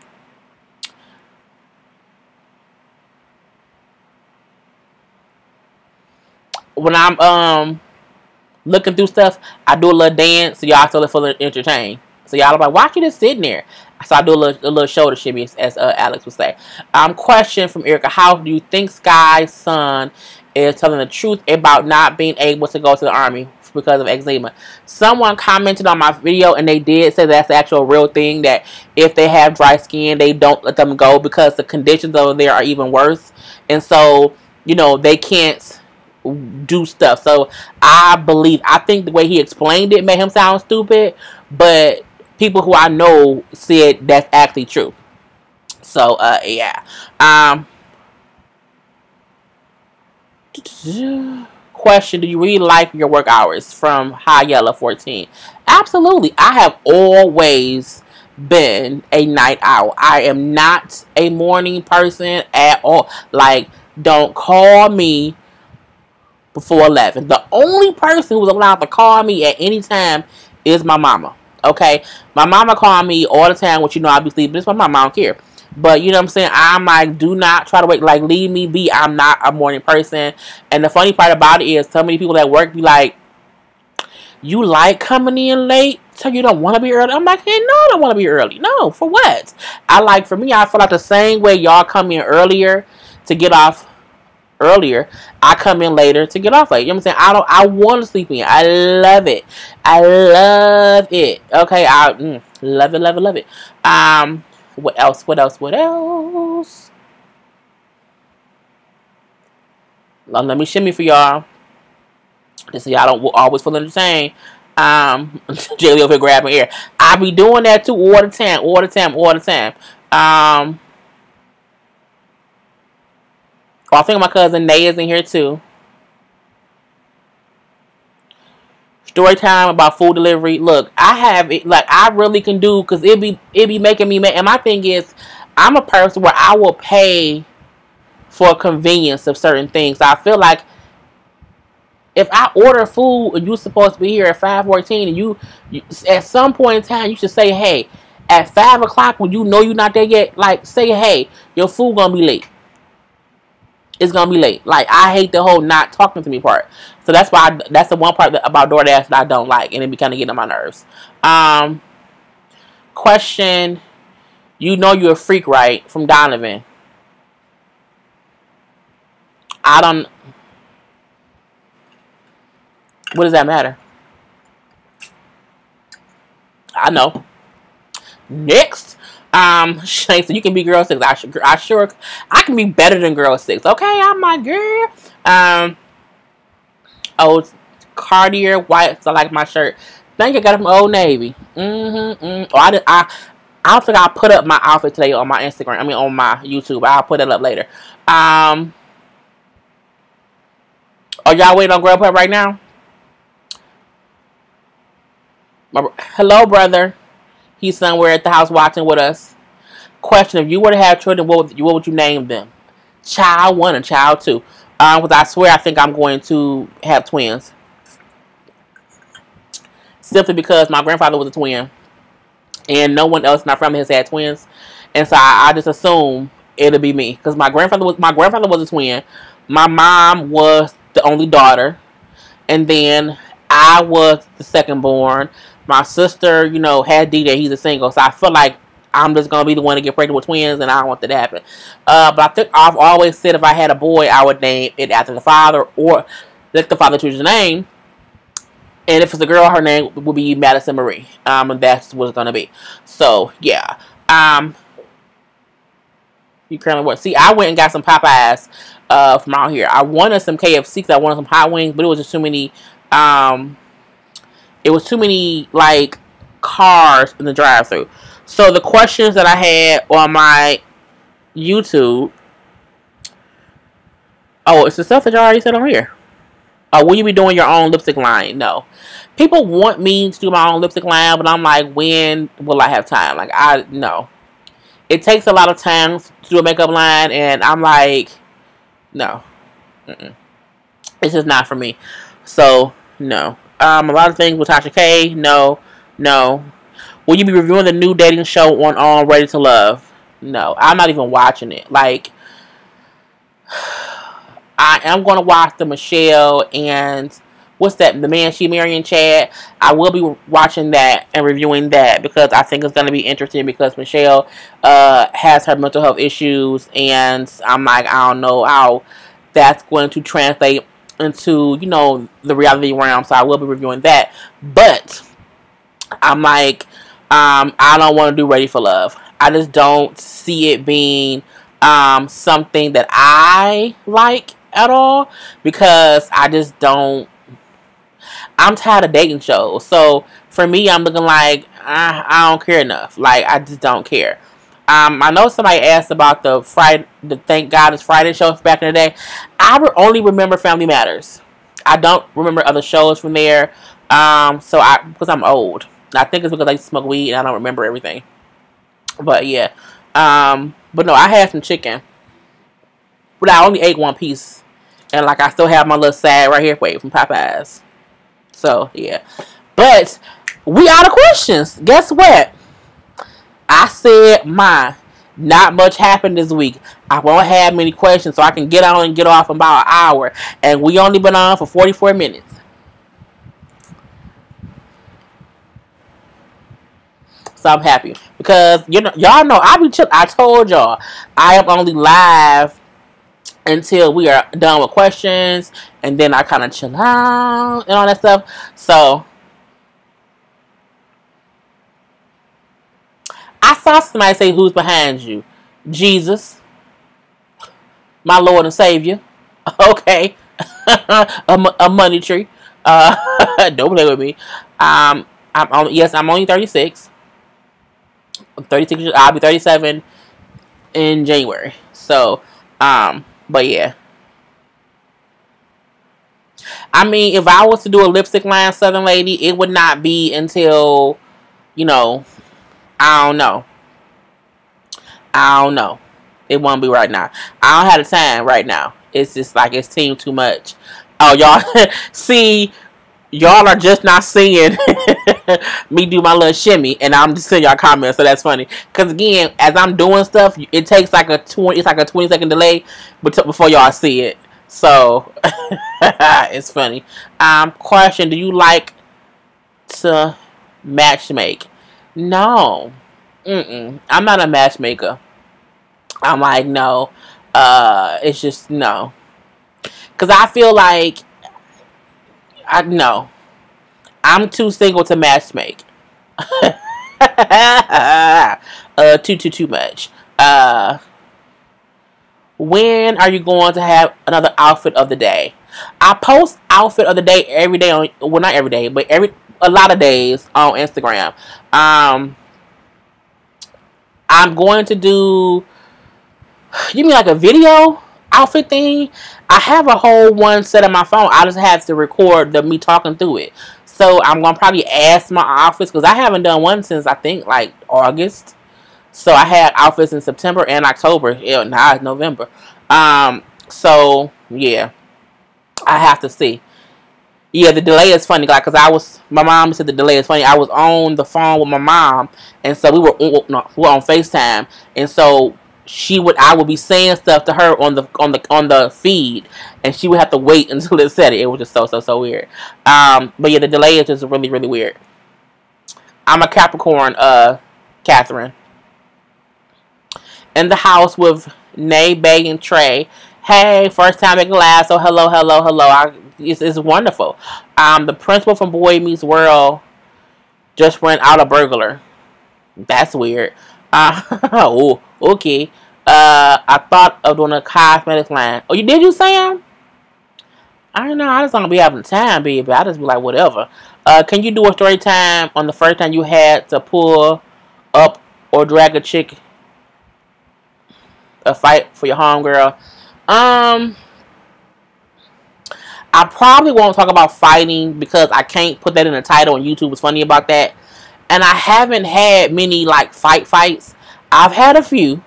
When I'm looking through stuff, I do a little dance, so y'all still feel entertained. So y'all are like, why you just sitting there? So I do a little shoulder shimmy, as Alex would say. Question from Erica: how do you think Skye's son is telling the truth about not being able to go to the army because of eczema? Someone commented on my video, and they did say that's the actual real thing, that if they have dry skin, they don't let them go because the conditions over there are even worse, and so, you know, they can't do stuff. So I think the way he explained it made him sound stupid, but people who I know said that's actually true. So yeah. Question: do you really like your work hours? From High Yellow 14. Absolutely. I have always been a night owl. I am not a morning person at all. Like, don't call me before 11. The only person who's allowed to call me at any time is my mama. Okay? My mama call me all the time, which, you know, I'll be sleeping. It's my mama. I don't care. But, you know what I'm saying? I'm like, do not try to wait. Like, leave me be. I'm not a morning person. And the funny part about it is, so many people at work be like, you like coming in late, so you don't want to be early? I'm like, hey, no, I don't want to be early. No, for what? I feel like the same way y'all come in earlier to get off earlier, I come in later to get off late. You know what I'm saying? I want to sleep in. I love it. Okay, I love it. What else? Let me shimmy for y'all, just so y'all don't always feel entertained. Jaylee over here grabbing air. I be doing that too all the time. I think my cousin Nay is in here too. Story time about food delivery. Look, I have it, like, I really can do, because it be making me mad. And my thing is, I'm a person where I will pay for convenience of certain things. So I feel like if I order food and you're supposed to be here at 5:14, and you at some point in time, you should say, hey, at 5 o'clock when you know you're not there yet, like, say, hey, your food gonna be late. it's gonna be late. Like, I hate the whole not talking to me part. So that's why that's the one part about DoorDash that I don't like, and it be kind of getting on my nerves. Question: you know you're a freak, right? From Donovan. I don't. What does that matter? I know. Next. Shane, so you can be girl 6. I can be better than girl 6. Okay, I'm my girl. Oh, Cartier white. So I like my shirt. Thank you. I got it from Old Navy. Oh, I don't think I'll put up my outfit today on my Instagram. I mean, on my YouTube. I'll put it up later. Are y'all waiting on Grubhub right now? Hello, brother. He's somewhere at the house watching with us. Question: if you were to have children, what would you name them? Child 1 and child 2. Because I swear I think I'm going to have twins. Simply because my grandfather was a twin. And no one else in our family has had twins. And so I just assume it'll be me. Because my grandfather was a twin. My mom was the only daughter. And then I was the second born. My sister, you know, had D-Day. He's a single. So I feel like I'm just going to be the one to get pregnant with twins. And I don't want that to happen. But I think I've always said if I had a boy, I would name it after the father. Or let the father choose the name. And if it's a girl, her name will be Madison Marie. And that's what it's going to be. So, yeah. You currently what? See, I went and got some Popeyes from out here. I wanted some KFC because I wanted some hot wings. But it was just too many... it was too many, like, cars in the drive-thru. So, the questions that I had on my YouTube... Oh, it's the stuff that you already said on here. Will you be doing your own lipstick line? No. People want me to do my own lipstick line, but I'm like, when will I have time? Like, no. It takes a lot of time to do a makeup line, and I'm like, no. It's just not for me. So, no. A lot of things with Tasha K, no. Will you be reviewing the new dating show on Ready to Love? No. I'm not even watching it. Like, I am going to watch the Michelle and what's that? The Man She Marrying Chad. I will be watching that and reviewing that because I think it's going to be interesting because Michelle has her mental health issues and I'm like, I don't know how that's going to translate into, you know, the reality realm. So I will be reviewing that. But I'm like, I don't want to do Ready for Love. I just don't see it being something that I like at all because I just don't. I'm tired of dating shows. So for me, I'm looking like I don't care enough. Like I just don't care. I know somebody asked about the Thank God It's Friday shows back in the day. I only remember Family Matters. I don't remember other shows from there. Because I'm old. I think it's because I used to smoke weed and I don't remember everything. But yeah. But no, I had some chicken. But I only ate one piece. And like I still have my little side right here from Popeyes. So yeah. But we out of questions. Guess what? I said mine. Not much happened this week. I won't have many questions so I can get on and get off in about an hour. And we only been on for 44 minutes. So I'm happy. Because y'all know I be chill. I told y'all I am only live until we are done with questions. And then I kind of chill out and all that stuff. So I saw somebody say, who's behind you? Jesus. My Lord and Savior. Okay. a money tree. Don't play with me. I'm only 36. I'm 36. I'll be 37 in January. So, but yeah. I mean, if I was to do a lipstick line, Southern Lady, it would not be until, I don't know. It won't be right now. I don't have the time right now. It's just like it's team too much. Oh, y'all see, y'all are just not seeing me do my little shimmy, and I'm just seeing y'all comments, so that's funny. Cause again, as I'm doing stuff, it takes like a 20-second delay before y'all see it. So it's funny. Question: do you like to matchmake? No. I'm not a matchmaker. I'm like, no. It's just no. Cause I feel like no. I'm too single to matchmake. Too much. When are you going to have another outfit of the day? I post outfit of the day every day on, well, not every day, but a lot of days on Instagram. I'm going to do, you mean like a video outfit thing? I have a whole one set on my phone. I just have to record me talking through it. So I'm going to probably ask my outfits, because I haven't done one since I think like August. So I had outfits in September and October. Yeah, now it's November. So yeah, I have to see. Yeah, the delay is funny, like, cause my mom said the delay is funny. I was on the phone with my mom, and so we were on FaceTime, and so I would be saying stuff to her on the feed, and she would have to wait until it said it. It was just so weird. But yeah, the delay is just really weird. I'm a Capricorn, Catherine. In the house with Nay, Bay, and Trey. Hey, first time making laugh, so hello. It's wonderful. The principal from Boy Meets World just went out a burglar. That's weird. Oh, okay. I thought of doing a cosmetics line. Oh, did you, Sam? I don't know. I just don't be having time, baby. I just be like, whatever. Can you do a story time on the first time you had to pull up or drag a chick a fight for your homegirl? I probably won't talk about fighting because I can't put that in the title, and YouTube is funny about that. And I haven't had many like fights. I've had a few,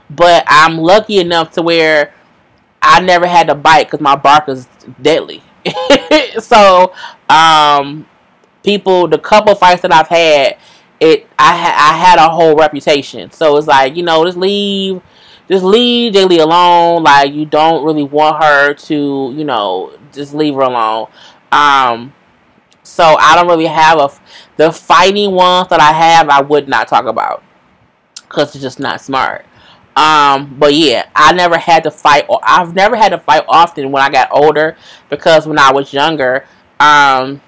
but I'm lucky enough to where I never had to bite because my bark is deadly. So, the couple fights that I've had, I had a whole reputation. So it's like, just leave Jaylee alone. Like, you don't really want her to, just leave her alone. So I don't really have the fighting ones that I have, I would not talk about because it's just not smart. But yeah, I've never had to fight often when I got older, because when I was younger, I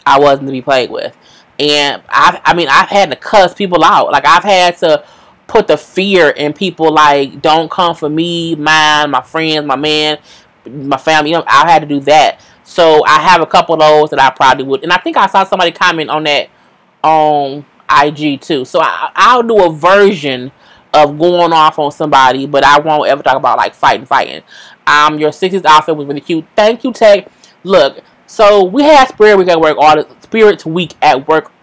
wasn't to be played with. And I've had to cuss people out. Like, I've had to put the fear in people, like, don't come for me, mine, my friends, my man, my family. I had to do that. So I have a couple of those that I probably would. And I think I saw somebody comment on that on IG too. So I'll do a version of going off on somebody, but I won't ever talk about like fighting. Your 60s outfit was really cute. Thank you, Tech. Look, so we had Spirit Week at work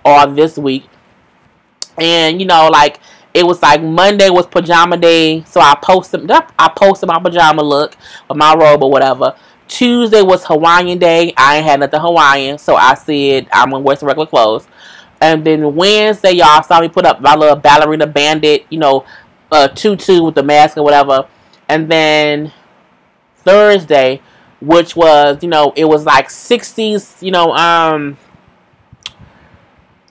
all this week, and like, it was like Monday was pajama day, so I posted my pajama look with my robe or whatever. Tuesday was Hawaiian day. I ain't had nothing Hawaiian, so I said I'm gonna wear some regular clothes. And then Wednesday, y'all saw me put up my little ballerina bandit, tutu with the mask or whatever. And then Thursday, which was, it was like 60s,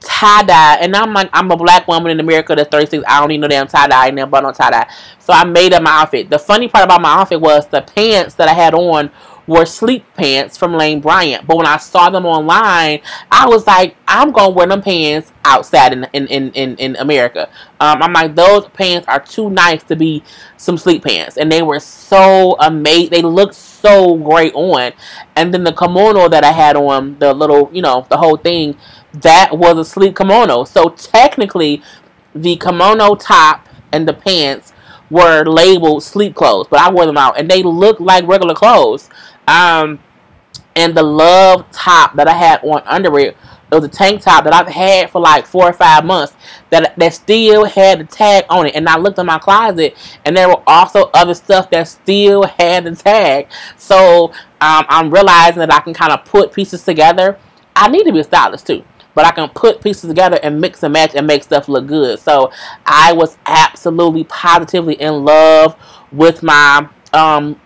tie-dye. And I'm like, I'm a black woman in America that's 36. I don't need no damn tie-dye. I ain't never bought no tie-dye. So I made up my outfit. The funny part about my outfit was the pants that I had on were sleep pants from Lane Bryant. But when I saw them online, I was like, I'm going to wear them pants outside in America. I'm like, those pants are too nice to be some sleep pants. And they were so amazing. They looked so great on. And then the kimono that I had on, the little, the whole thing, that was a sleep kimono. So technically, the kimono top and the pants were labeled sleep clothes, but I wore them out, and they looked like regular clothes. And the love top that I had on under it was a tank top that I've had for like 4 or 5 months that still had the tag on it. And I looked in my closet, and there were also other stuff that still had the tag. So I'm realizing that I can kind of put pieces together. I need to be a stylist too, but I can put pieces together and mix and match and make stuff look good. So I was absolutely positively in love with my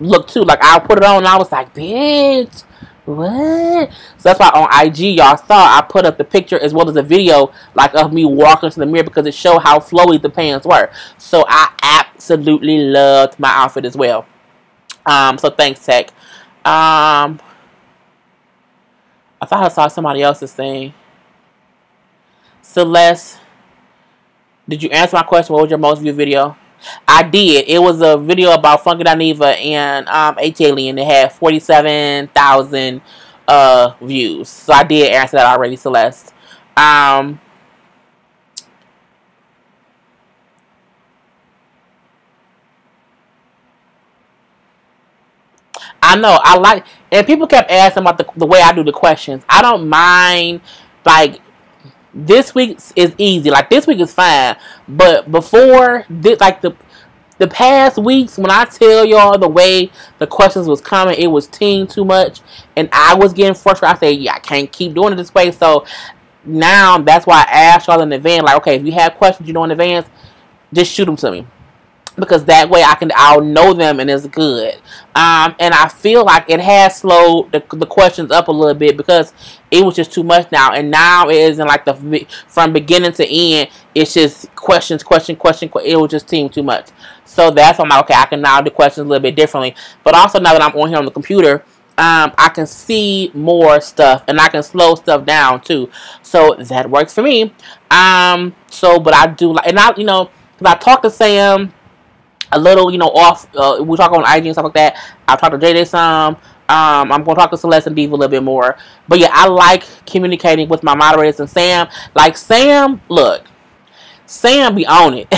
look too. Like, I put it on and I was like, bitch, what? So that's why on IG y'all saw I put up the picture as well as a video like of me walking to the mirror, because it showed how flowy the pants were. So I absolutely loved my outfit as well. So thanks, Tech. I thought I saw somebody else's thing. Celeste, did you answer my question? What was your most viewed video? I did. It was a video about Funky Dineva and H-Alien. It had 47,000 views. So I did answer that already, Celeste. I know. I like, and people kept asking about the way I do the questions. I don't mind, like, this week is easy. Like, this week is fine. But before, like, the past weeks, when I tell y'all the way the questions was coming, it was team too much. And I was getting frustrated. I said, yeah, I can't keep doing it this way. So now, that's why I asked y'all in advance. Like, okay, if you have questions you know in advance, just shoot them to me. Because that way I'll know them and it's good. And I feel like it has slowed the questions up a little bit, because it was just too much now. And now it isn't like from beginning to end, it's just questions. It was just team too much. So that's why I'm like, okay, I can now do questions a little bit differently. But also, now that I'm on here on the computer, I can see more stuff and I can slow stuff down too. So that works for me. But I do like, and because I talked to Sam a little, off, we talk on IG and stuff like that. I'll talk to JJ some. I'm going to talk to Celeste and Diva a little bit more. But yeah, I like communicating with my moderators and Sam. Like, Sam, look, Sam be on it.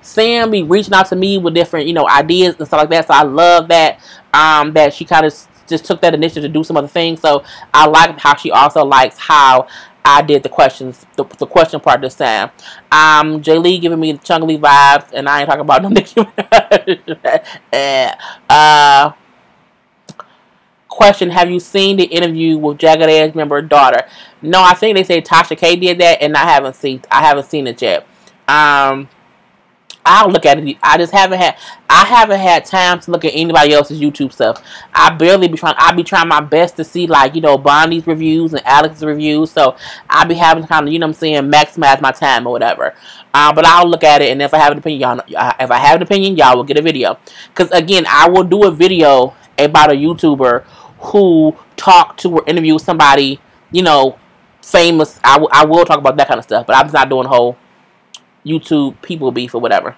Sam be reaching out to me with different, ideas and stuff like that. So I love that, that she kind of just took that initiative to do some other things. So I like how she also likes how I did the questions, the question part this time. Jay Lee giving me the Chung Lee vibes, and I ain't talking about no Nicki Minaj. Question: have you seen the interview with Jagged Edge member daughter? No, I think they say Tasha K did that, and I haven't seen it yet. I'll look at it. I haven't had time to look at anybody else's YouTube stuff. I be trying my best to see, like, Bonnie's reviews and Alex's reviews. So I'll be having to kind of, maximize my time or whatever. But I'll look at it, and if I have an opinion, y'all will get a video. Because again, I will do a video about a YouTuber who talked to or interviewed somebody, famous. I will talk about that kind of stuff, but I'm just not doing whole YouTube people beef or whatever.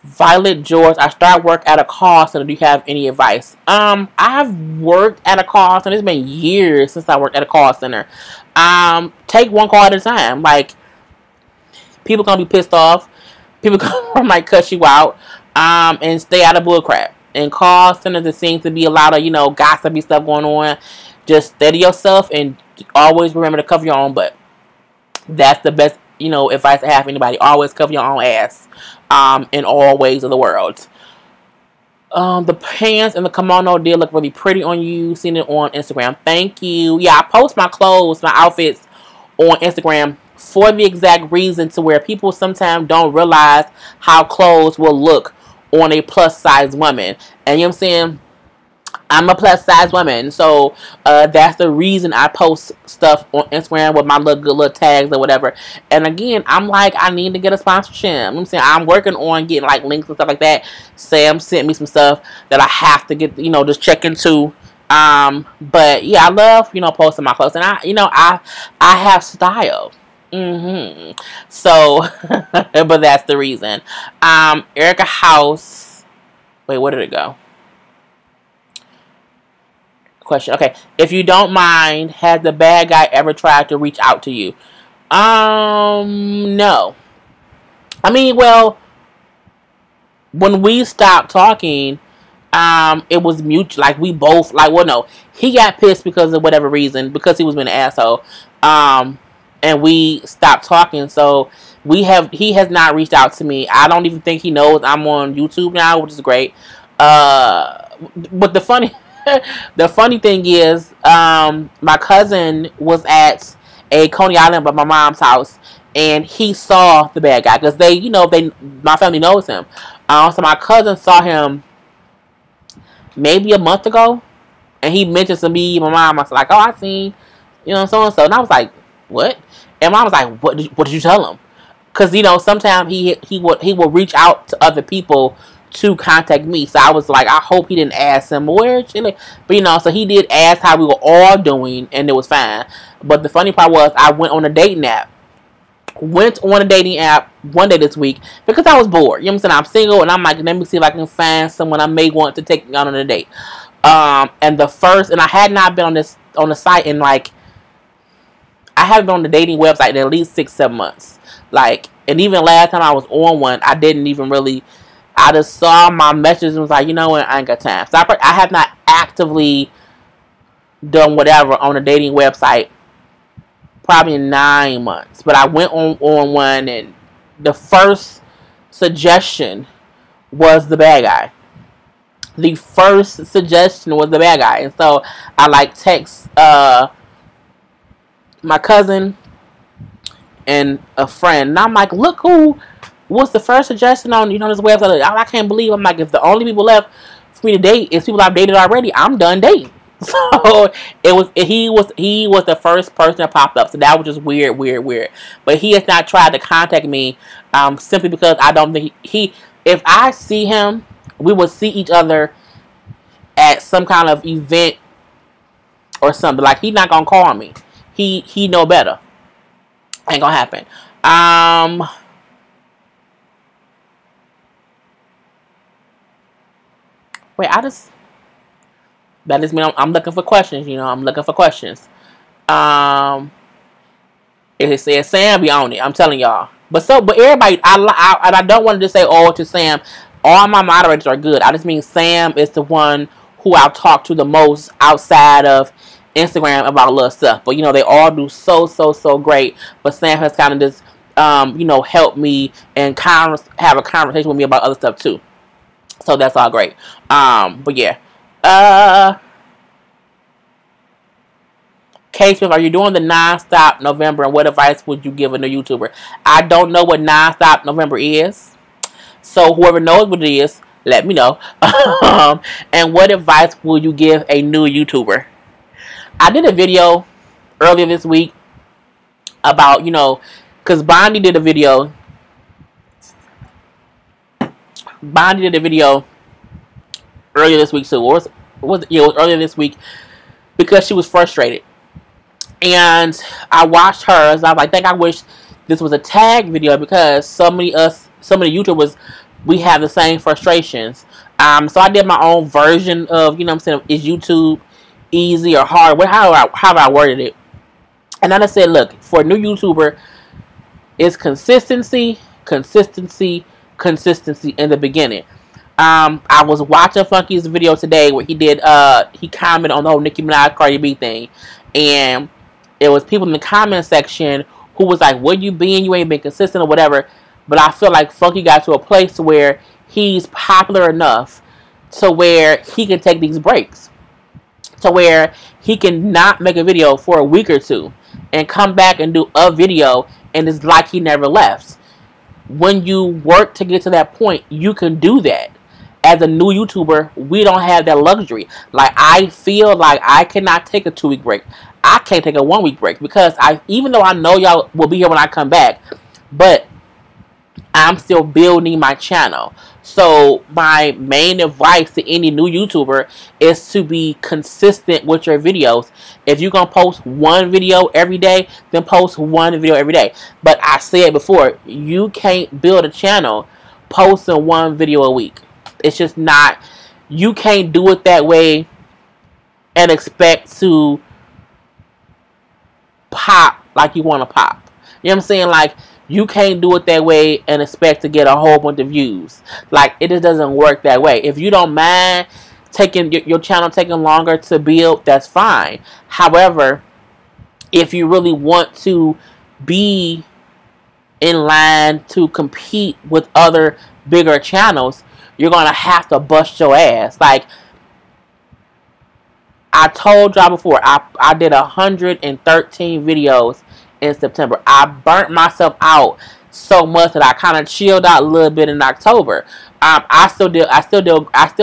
Violet George, I start work at a call center. Do you have any advice? I've worked at a call center. It's been years since I worked at a call center. Take one call at a time. Like, people gonna be pissed off. People might cut you out. And stay out of bullcrap. In call centers, there seems to be a lot of, gossipy stuff going on. Just steady yourself and always remember to cover your own butt. That's the best, advice I have for anybody. Always cover your own ass, in all ways of the world. The pants and the kimono did look really pretty on you. Seen it on Instagram. Thank you. Yeah, I post my clothes, my outfits on Instagram for the exact reason to where people sometimes don't realize how clothes will look on a plus size woman. And you know what I'm saying? I'm a plus size woman, so that's the reason I post stuff on Instagram with my little tags or whatever. And again, I'm like, I need to get a sponsorship. You know what I'm saying? I'm working on getting like links and stuff like that. Sam sent me some stuff that I have to get, just check into. But yeah, I love, posting my clothes, and I have style. So, but that's the reason. Erica House. Wait, where did it go? Question. Okay. If you don't mind, has the bad guy ever tried to reach out to you? No. I mean, well, when we stopped talking, it was mutual. Like, we both, no. He got pissed because of whatever reason, because he was being an asshole. And we stopped talking, so he has not reached out to me. I don't even think he knows I'm on YouTube now, which is great. But the funny The funny thing is, my cousin was at a Coney Island by my mom's house, and he saw the bad guy because my family knows him. So my cousin saw him maybe a month ago, and he mentioned to me, my mom. I was like, "Oh, I seen, so and so," and I was like, "What?" And mom was like, "What did you tell him?" Because sometimes he would reach out to other people to contact me. So I was like, I hope he didn't ask him where Chile. But so he did ask how we were all doing, and it was fine. But the funny part was, I went on a dating app. Went on a dating app one day this week because I was bored. You know what I'm saying? I'm single, and I'm like, let me see if I can find someone I may want to take me out on a date. And I had not been on the site in like, I haven't been on the dating website in at least 6-7 months. Like, and even last time I was on one, I didn't even really. I just saw my messages and was like, you know what, I ain't got time. So I have not actively done whatever on a dating website probably in 9 months. But I went on one, and the first suggestion was the bad guy. The first suggestion was the bad guy. And so I like text my cousin and a friend, and I'm like, look who was the first suggestion on this website. I can't believe. I'm like, if the only people left for me to date is people I've dated already, I'm done dating. So he was the first person that popped up. So that was just weird. But he has not tried to contact me simply because I don't think if I see him, we will see each other at some kind of event or something. Like, he's not gonna call me. He know better. Ain't gonna happen. Wait, that just mean I'm looking for questions. I'm looking for questions. It says Sam be on it. I'm telling y'all. But everybody, I don't want to just say to Sam. All my moderators are good. I just mean Sam is the one who I'll talk to the most outside of Instagram about little stuff. But they all do so great. But Sam has kind of just helped me and have a conversation with me about other stuff too. So that's all great. But yeah. K Smith, are you doing the non-stop November, and what advice would you give a new YouTuber? I don't know what non-stop November is. So whoever knows what it is, let me know. And what advice would you give a new YouTuber? I did a video earlier this week about, because Bondi did a video. Earlier this week, so it was earlier this week because she was frustrated. And I watched hers, and I was like, I wish this was a tag video because so many YouTubers, we have the same frustrations. So I did my own version of, is YouTube easy or hard? How I worded it. And I just said, look, for a new YouTuber, it's consistency in the beginning. I was watching Funky's video today where he commented on the whole Nicki Minaj Cardi B thing, and it was people in the comment section who was like, "Where you been? You ain't been consistent or whatever." But I feel like Funky got to a place where he's popular enough to where he can take these breaks, to where he can not make a video for a week or two and come back and do a video, and it's like he never left. When you work to get to that point, you can do that. As a new YouTuber, we don't have that luxury. Like, I feel like I cannot take a 2-week break. I can't take a 1-week break because even though I know y'all will be here when I come back, but I'm still building my channel. So my main advice to any new YouTuber is to be consistent with your videos. If you're going to post one video every day, then post one video every day. But I said before, you can't build a channel posting one video a week. It's just not, you can't do it that way and expect to pop like you want to pop. You know what I'm saying? Like, you can't do it that way and expect to get a whole bunch of views. Like, it just doesn't work that way. If you don't mind taking your channel taking longer to build, that's fine. However, if you really want to be in line to compete with other bigger channels, you're going to have to bust your ass. Like, I told y'all before, I did 113 videos in September. I burnt myself out so much that I kind of chilled out a little bit in October. I still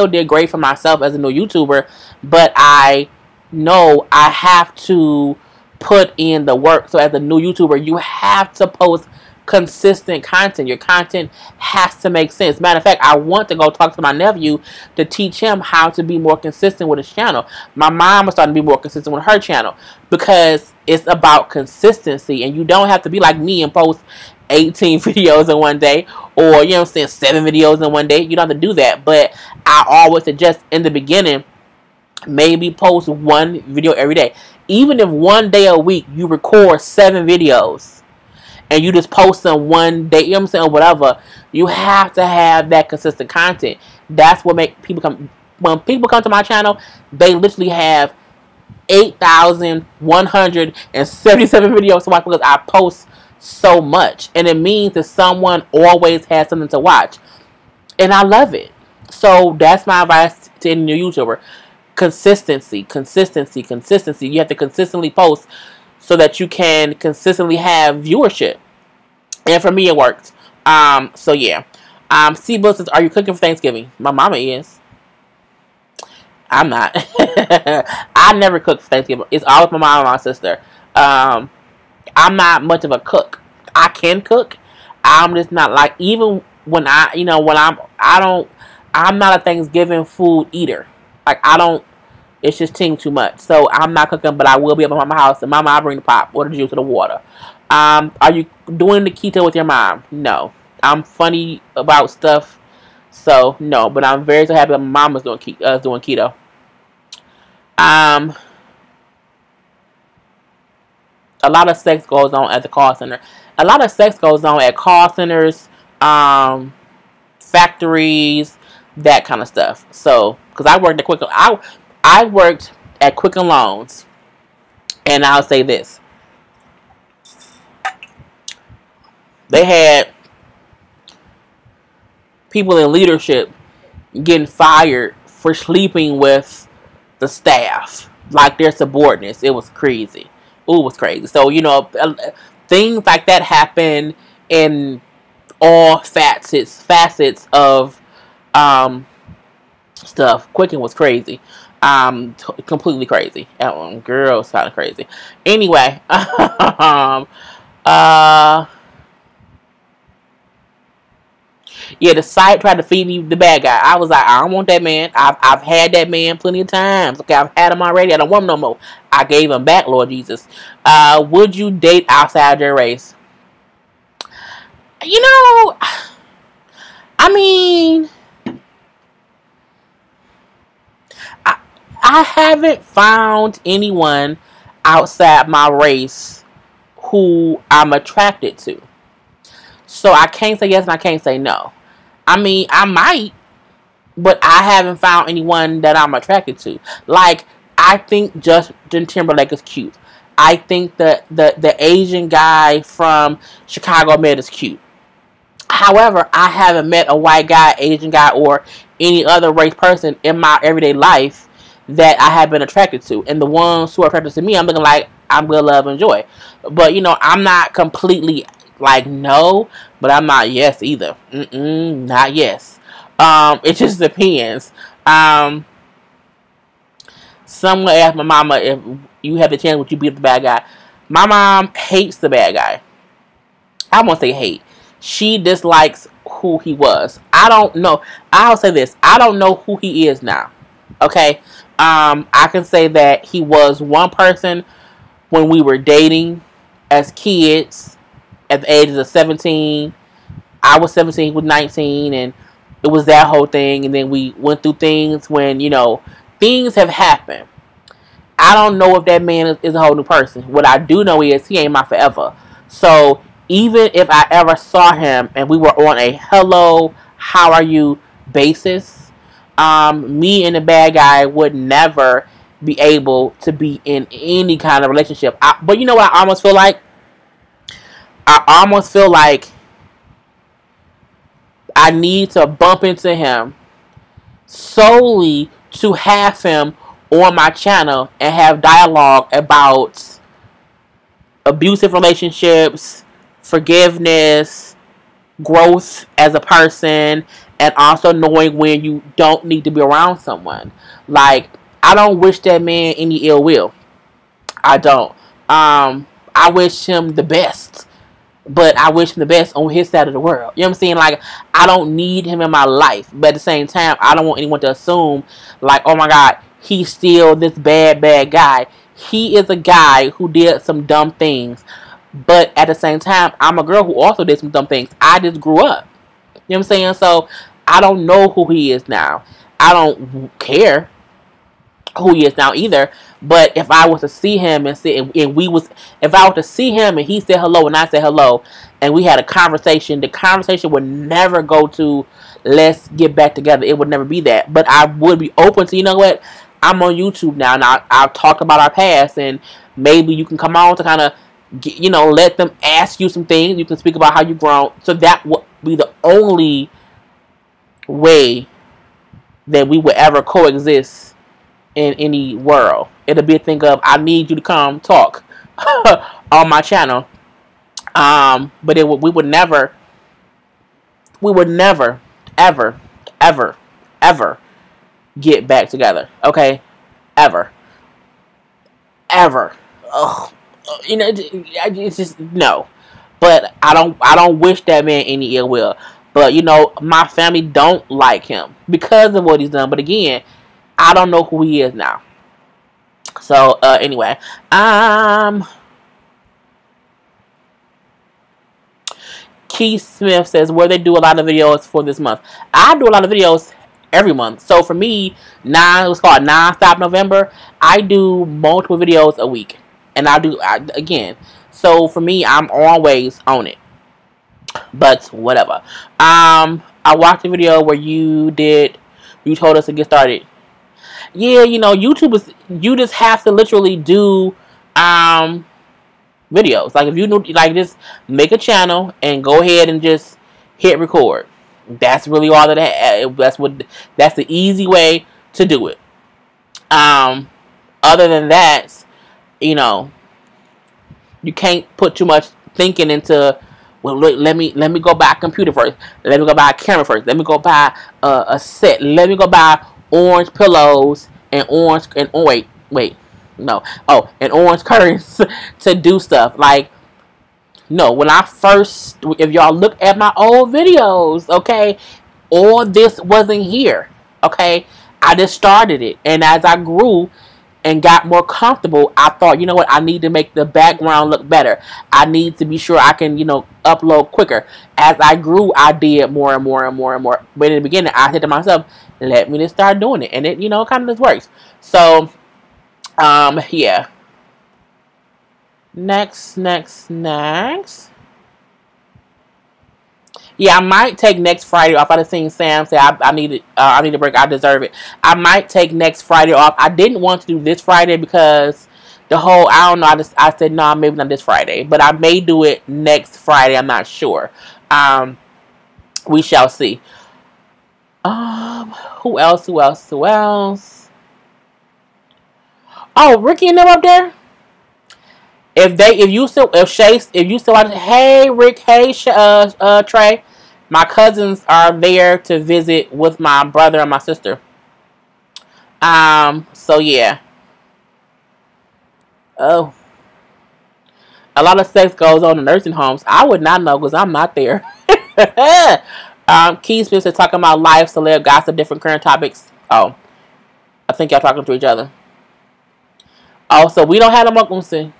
did great for myself as a new YouTuber, but I know I have to put in the work. So as a new YouTuber, you have to post consistent content. Your content has to make sense. Matter of fact, I want to go talk to my nephew to teach him how to be more consistent with his channel. My mom is starting to be more consistent with her channel because it's about consistency, and you don't have to be like me and post 18 videos in one day, or, you know what I'm saying, 7 videos in one day. You don't have to do that, but I always suggest in the beginning, maybe post 1 video every day. Even if one day a week you record 7 videos and you just post them one day, you know what I'm saying, or whatever, you have to have that consistent content. That's what make people come. When people come to my channel, they literally have 8,177 videos to watch because I post so much. And it means that someone always has something to watch. And I love it. So that's my advice to any new YouTuber. Consistency, consistency, consistency. You have to consistently post so that you can consistently have viewership. And for me, it worked. So yeah. C-Book says, are you cooking for Thanksgiving? My mama is. I'm not. I never cook for Thanksgiving. It's always my mom and my sister. I'm not much of a cook. I can cook. I'm just not like, even when I'm not a Thanksgiving food eater. Like, it's just too much. So I'm not cooking, but I will be up at my house. And Mama, I bring the pop, or the juice, or the water. Are you doing the keto with your mom? No. I'm funny about stuff, so no. But I'm very so happy that my mom is doing keto. A lot of sex goes on at the call center. A lot of sex goes on at call centers, factories, that kind of stuff. So, because I worked at Quicken Loans, and I'll say this: they had people in leadership getting fired for sleeping with the staff, like their subordinates. It was crazy. It was crazy. So, things like that happen in all facets of stuff. Quicken was crazy. Completely crazy. Girl, it's kind of crazy. Anyway, yeah, the site tried to feed me the bad guy. I was like, I don't want that man. I've had that man plenty of times. Okay, I've had him already. I don't want him no more. I gave him back, Lord Jesus. Would you date outside your race? I mean, I haven't found anyone outside my race who I'm attracted to. So I can't say yes and I can't say no. I mean, I might, but I haven't found anyone that I'm attracted to. Like, I think Justin Timberlake is cute. I think the Asian guy from Chicago Med is cute. However, I haven't met a white guy, Asian guy, or any other race person in my everyday life that I have been attracted to. And the ones who are attracted to me, I'm looking like I'm gonna love and enjoy. But, I'm not completely like no, but I'm not yes either. Not yes. It just depends. Someone asked my mama, if you had the chance, would you be the bad guy? My mom hates the bad guy. I won't say hate. She dislikes who he was. I don't know. I'll say this. I don't know who he is now. Okay? I can say that he was one person when we were dating as kids at the ages of 17. I was 17, he was 19, and it was that whole thing. And then we went through things when, things have happened. I don't know if that man is a whole new person. What I do know is he ain't my forever. So even if I ever saw him and we were on a hello, how are you basis, me and the bad guy would never be able to be in any kind of relationship. But you know what I almost feel like? I almost feel like I need to bump into him solely to have him on my channel and have dialogue about abusive relationships, forgiveness, growth as a person, and also knowing when you don't need to be around someone. Like, I don't wish that man any ill will. I don't. I wish him the best, but I wish him the best on his side of the world. You know what I'm saying? Like, I don't need him in my life, but at the same time, I don't want anyone to assume, like, oh my God, he's still this bad guy. He is a guy who did some dumb things, but at the same time, I'm a girl who also did some dumb things. I just grew up. You know what I'm saying? So, I don't know who he is now. I don't care who he is now either. But if I was to see him and if I were to see him and he said hello and I said hello, and we had a conversation, the conversation would never go to let's get back together. It would never be that. But I would be open to, you know what? I'm on YouTube now, and I'll talk about our past, and maybe you can come on to kind of, let them ask you some things. You can speak about how you've grown. So that would be the only way that we would ever coexist in any world. It'll be a thing of, I need you to come talk on my channel. But we would never, ever get back together. Okay? Ever. Ugh. It's just, no. But I don't wish that man any ill will. But, my family don't like him because of what he's done. But again, I don't know who he is now. So, anyway. Keith Smith says, where they do a lot of videos for this month. I do a lot of videos every month. So, for me, it was called Non-Stop November. I do multiple videos a week. And again. So, for me, I'm always on it. But, whatever. I watched a video where you told us to get started. Yeah, YouTube is, you just have to literally do videos. Like, if you just make a channel and go ahead and just hit record. That's really all that's the easy way to do it. Other than that, you can't put too much thinking into, well, let me go buy a computer first. Let me go buy a camera first. Let me go buy a set. Let me go buy orange pillows and orange curtains to do stuff. Like, no, if y'all look at my old videos, okay, all this wasn't here, okay? I just started it, and as I grew and got more comfortable, I thought, you know what, I need to make the background look better. I need to be sure I can, upload quicker. As I grew, I did more and more and more and more. But in the beginning, I said to myself, let me just start doing it. And it, kind of just works. So, yeah. Next. Yeah, I might take next Friday off. I just seen Sam say I need a break. I deserve it. I might take next Friday off. I didn't want to do this Friday because I don't know. I said no, maybe not this Friday, but I may do it next Friday. I'm not sure. We shall see. Who else? Oh, Ricky and them up there. If you still watching, hey Rick, hey Trey, my cousins are there to visit with my brother and my sister. So yeah. Oh, a lot of sex goes on in nursing homes. I would not know because I'm not there. Keith Smith is talking about life, celeb, gossip, different current topics. Oh, I think y'all talking to each other. Oh, so we don't have no more question.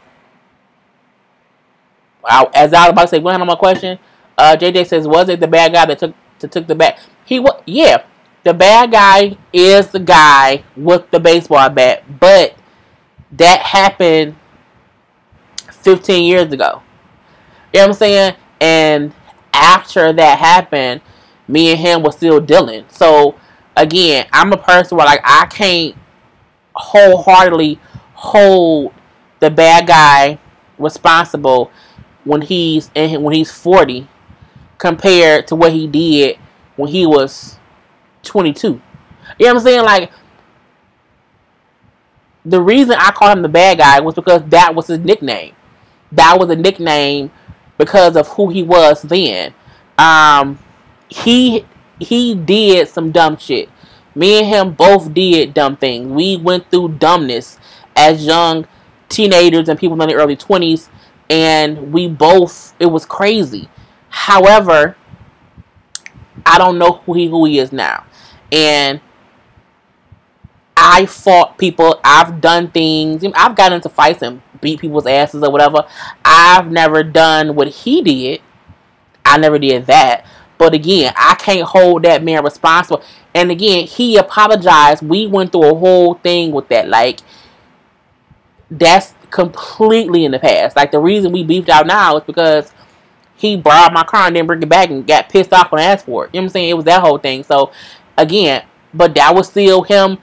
As I was about to say, we don't have no more question. JJ says, was it the bad guy that took the bat? Yeah, the bad guy is the guy with the baseball bat, but that happened 15 years ago. You know what I'm saying? And after that happened, me and him were still dealing. So, again, I'm a person where, like, I can't wholeheartedly hold the bad guy responsible when he's 40 compared to what he did when he was 22. You know what I'm saying? Like, the reason I called him the bad guy was because that was his nickname. That was a nickname because of who he was then. He did some dumb shit. Me and him both did dumb things. We went through dumbness as young teenagers and people in the early 20s, and we both, it was crazy. However, I don't know who he is now. And I fought people. I've done things. I've gotten into fights and beat people's asses or whatever. I've never done what he did. I never did that. But again, I can't hold that man responsible. And again, he apologized. We went through a whole thing with that. Like, that's completely in the past. Like, the reason we beefed out now is because he borrowed my car and didn't bring it back and got pissed off when I asked for it. You know what I'm saying? It was that whole thing. So, again, but that was still him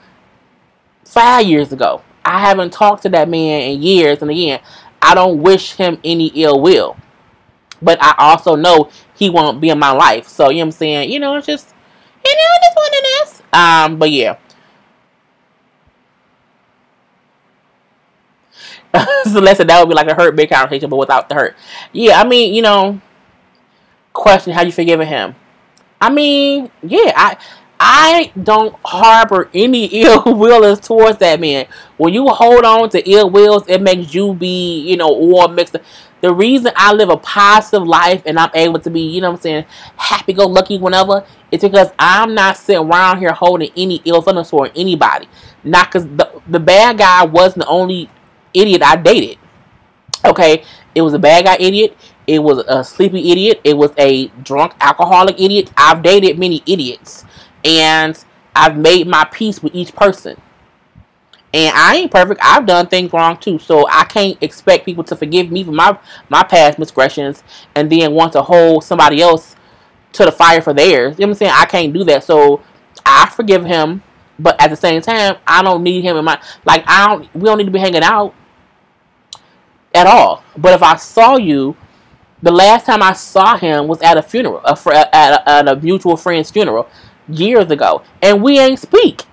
5 years ago. I haven't talked to that man in years. And again, I don't wish him any ill will. But I also know he won't be in my life. So, you know what I'm saying? You know, it's just, you know, this one it is. But yeah. So let's say that would be like a hurt big conversation, but without the hurt. Yeah, I mean, you know, question, how you forgiving him? I mean, yeah, I don't harbor any ill will towards that man. When you hold on to ill wills, it makes you be, you know, all mixed up. The reason I live a positive life and I'm able to be, you know what I'm saying, happy-go-lucky whenever, is because I'm not sitting around here holding any ill feelings for anybody. Not because the bad guy wasn't the only idiot I dated. Okay? It was a bad guy idiot. It was a sleepy idiot. It was a drunk alcoholic idiot. I've dated many idiots. And I've made my peace with each person. And I ain't perfect. I've done things wrong too. So I can't expect people to forgive me for my past transgressions and then want to hold somebody else to the fire for theirs. You know what I'm saying? I can't do that. So I forgive him. But at the same time, I don't need him in my, like, we don't need to be hanging out at all. But if I saw you, the last time I saw him was at a funeral, at a mutual friend's funeral years ago, and we ain't speak.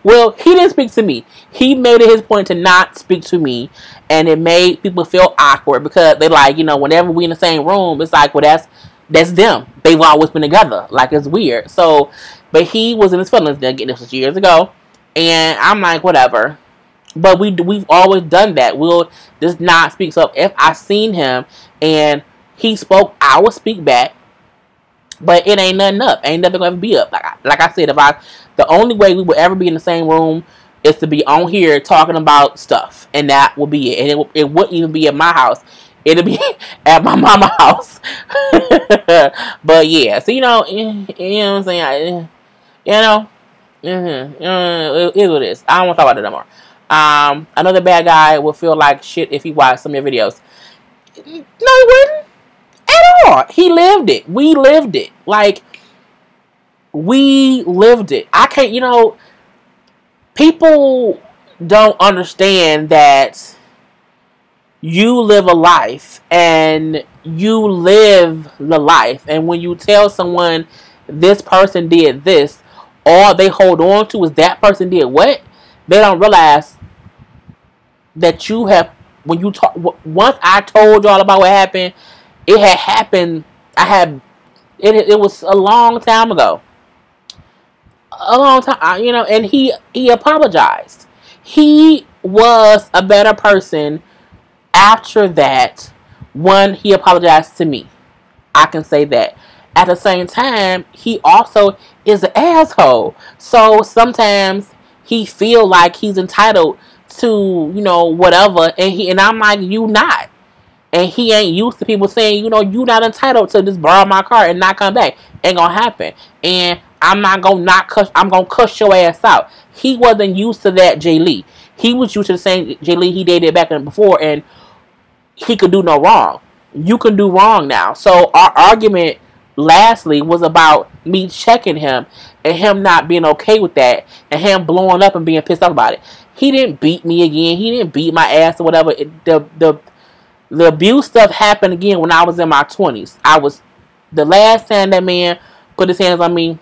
Well, he didn't speak to me. He made it his point to not speak to me, and it made people feel awkward because they like, you know, whenever we in the same room, it's like, well, that's them. They've always been together. Like, it's weird. So, but he was in his feelings then. Again, this was years ago, and I'm like, whatever. But we've always done that. We'll just not speak. So if I seen him and he spoke, I will speak back. But it ain't nothing up. Ain't nothing gonna be up. Like I said, the only way we would ever be in the same room is to be on here talking about stuff, and that will be it. And it wouldn't even be at my house. It'll be at my mama's house. But yeah, so you know what I'm saying. You know, it is what it is. I don't want to talk about it no more. Another bad guy will feel like shit if he watched some of your videos. No, he wouldn't. At all. He lived it. We lived it. Like, we lived it. I can't, you know, people don't understand that you live a life and you live the life. And when you tell someone this person did this, all they hold on to is that person did what? They don't realize that you have, when you talk, once I told y'all about what happened, it had happened. It was a long time ago. A long time, you know, and he apologized. He was a better person after that when he apologized to me. I can say that. At the same time, he also is an asshole. So sometimes he feel like he's entitled to, you know, whatever, and I'm like, you not. And he ain't used to people saying, you know, you not entitled to just borrow my car and not come back. Ain't gonna happen. And I'm not gonna I'm gonna cuss your ass out. He wasn't used to that, Jay Lee. He was used to the same Jay Lee he dated back before, and he could do no wrong. You can do wrong now. So our argument, lastly, was about me checking him and him not being okay with that, and him blowing up and being pissed off about it. He didn't beat me again. He didn't beat my ass or whatever. The abuse stuff happened again when I was in my 20s. The last time that man put his hands on me,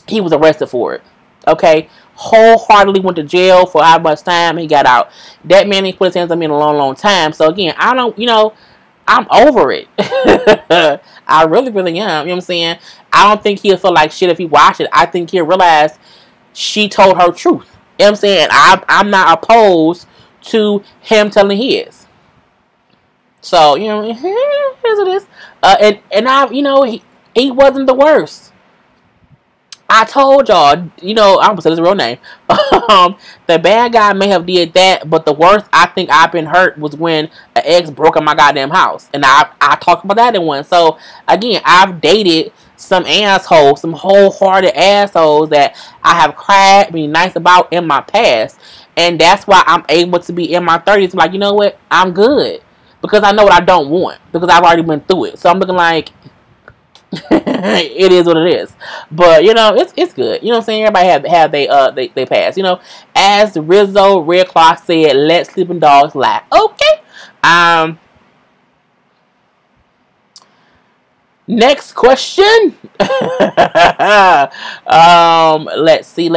he was arrested for it. Okay, wholeheartedly went to jail for how much time he got out. That man ain't put his hands on me in a long, long time. So again, I don't, I'm over it. I really, really am. You know what I'm saying? I don't think he'll feel like shit if he watched it. I think he'll realize she told her truth. You know what I'm saying? I'm not opposed to him telling his. So, here's it is. And I, he wasn't the worst. I told y'all, I'm gonna say his real name. The bad guy may have did that, but the worst I think I've been hurt was when an ex broke in my goddamn house, and I talked about that in one. So again, I've dated some assholes, some wholehearted assholes that I have cried, being nice about in my past, and that's why I'm able to be in my 30s. Like, you know what, I'm good because I know what I don't want because I've already been through it. So I'm looking like. It is what it is, but it's good. You know what I'm saying? Everybody have they pass. As Rizzo Red Claw said, let sleeping dogs lie. Okay. Next question. Let's see.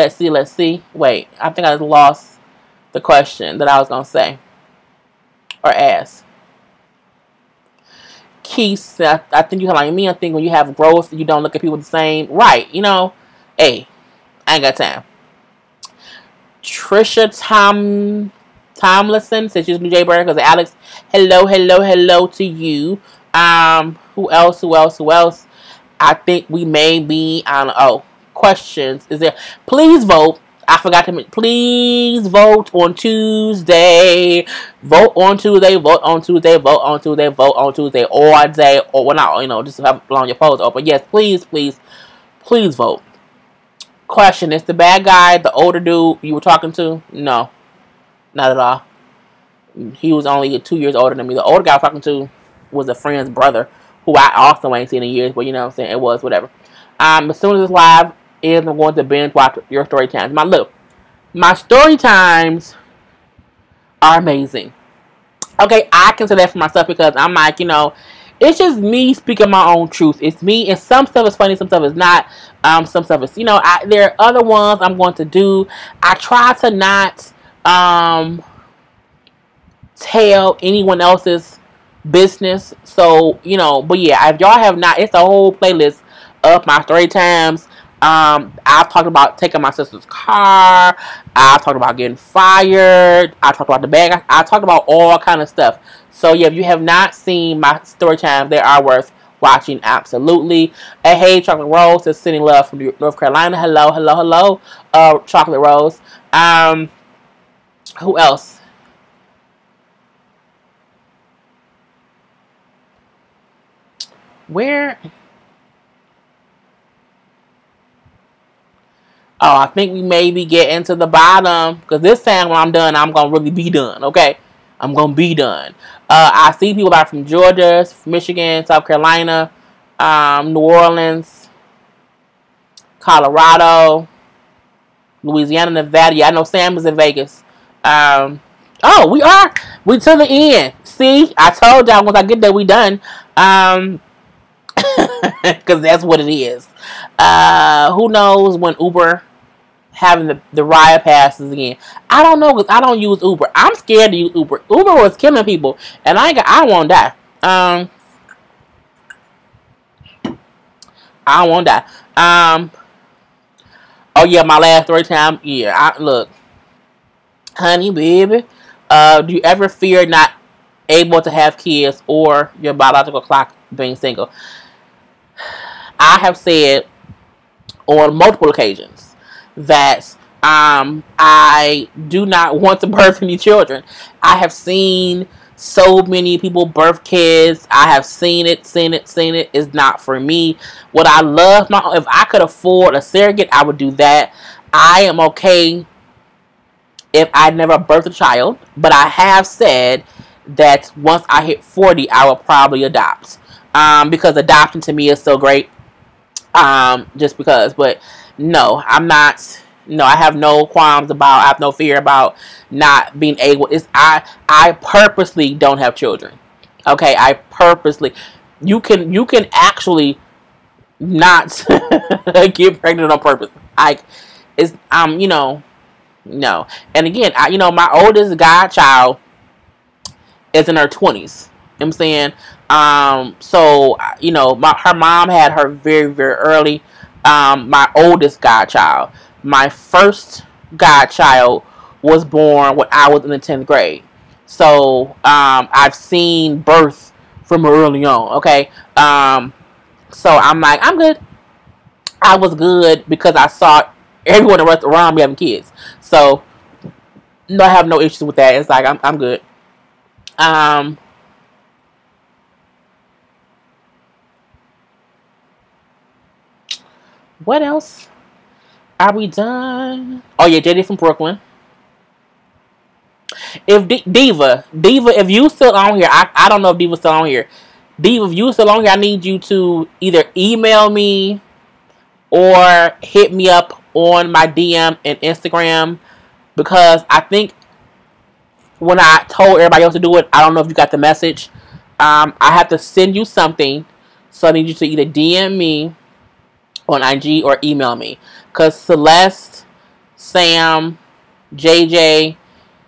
Wait, I think I lost the question that I was gonna say or ask. Keith, I think you like me. I think when you have growth, you don't look at people the same. Right, hey, I ain't got time. Trisha Tomlinson says she's Blue Jay Bird because Alex. Hello to you. Who else? I think we may be on. Questions. Is there? Please vote. I forgot to mention. Please vote on Tuesday. Vote on Tuesday. Vote on Tuesday. Vote on Tuesday. Vote on Tuesday all day. Or not. Just have on your polls open. Yes, please vote. Question: is the bad guy the older dude you were talking to? No, not at all. He was only 2 years older than me. The older guy I was talking to was a friend's brother, who I also ain't seen in years. But you know what I'm saying? It was whatever. As soon as it's live. I'm going to binge watch your story times. My story times are amazing. Okay, I consider that for myself because I'm like, it's just me speaking my own truth. It's me, and some stuff is funny, some stuff is not. Some stuff is, there are other ones I'm going to do. I try to not tell anyone else's business. So, but yeah, if y'all have not, it's a whole playlist of my story times. I've talked about taking my sister's car. I've talked about getting fired. I talked about the bag. I talked about all kind of stuff. So yeah, if you have not seen my story times, they are worth watching. Absolutely. Hey, Chocolate Rose is sending love from North Carolina. Hello. Chocolate Rose. Who else? Where? Oh, I think we maybe get into the bottom. Because this time when I'm done, I'm going to really be done. Okay? I'm going to be done. I see people out from Georgia, Michigan, South Carolina, New Orleans, Colorado, Louisiana, Nevada. Yeah, I know Sam is in Vegas. We to the end. See? I told y'all once I get there, we done. Because that's what it is. Who knows when Uber having the riot passes again? I don't know because I don't use Uber. I'm scared to use Uber. Uber was killing people, and I won't die. I won't die. Oh yeah, my last story time. Yeah, look, honey, baby. Do you ever fear not able to have kids or your biological clock being single? I have said on multiple occasions that I do not want to birth any children. I have seen so many people birth kids. I have seen it. It's not for me. What I love, if I could afford a surrogate, I would do that. I am okay if I never birth a child, but I have said that once I hit 40, I will probably adopt. Because adoption to me is so great. Just because, but no, I'm not. No, I have no qualms about. I have no fear about not being able. I purposely don't have children. Okay, I purposely. You can actually not get pregnant on purpose. It's you know, no. And again, my oldest godchild is in her 20s. You know what I'm saying? So her mom had her very, very early. My oldest godchild, my first godchild, was born when I was in the 10th grade. So I've seen birth from early on. Okay. So I'm like, I'm good. I was good because I saw everyone around me having kids. So no, I have no issues with that. It's like I'm good. What else? Are we done? Oh yeah, JD from Brooklyn. If Diva, if you still on here, I don't know if Diva's still on here. Diva, if you still on here, I need you to either email me or hit me up on my DM and Instagram, because I think when I told everybody else to do it, I don't know if you got the message. I have to send you something, so I need you to either DM me on IG or email me, because Celeste, Sam, JJ,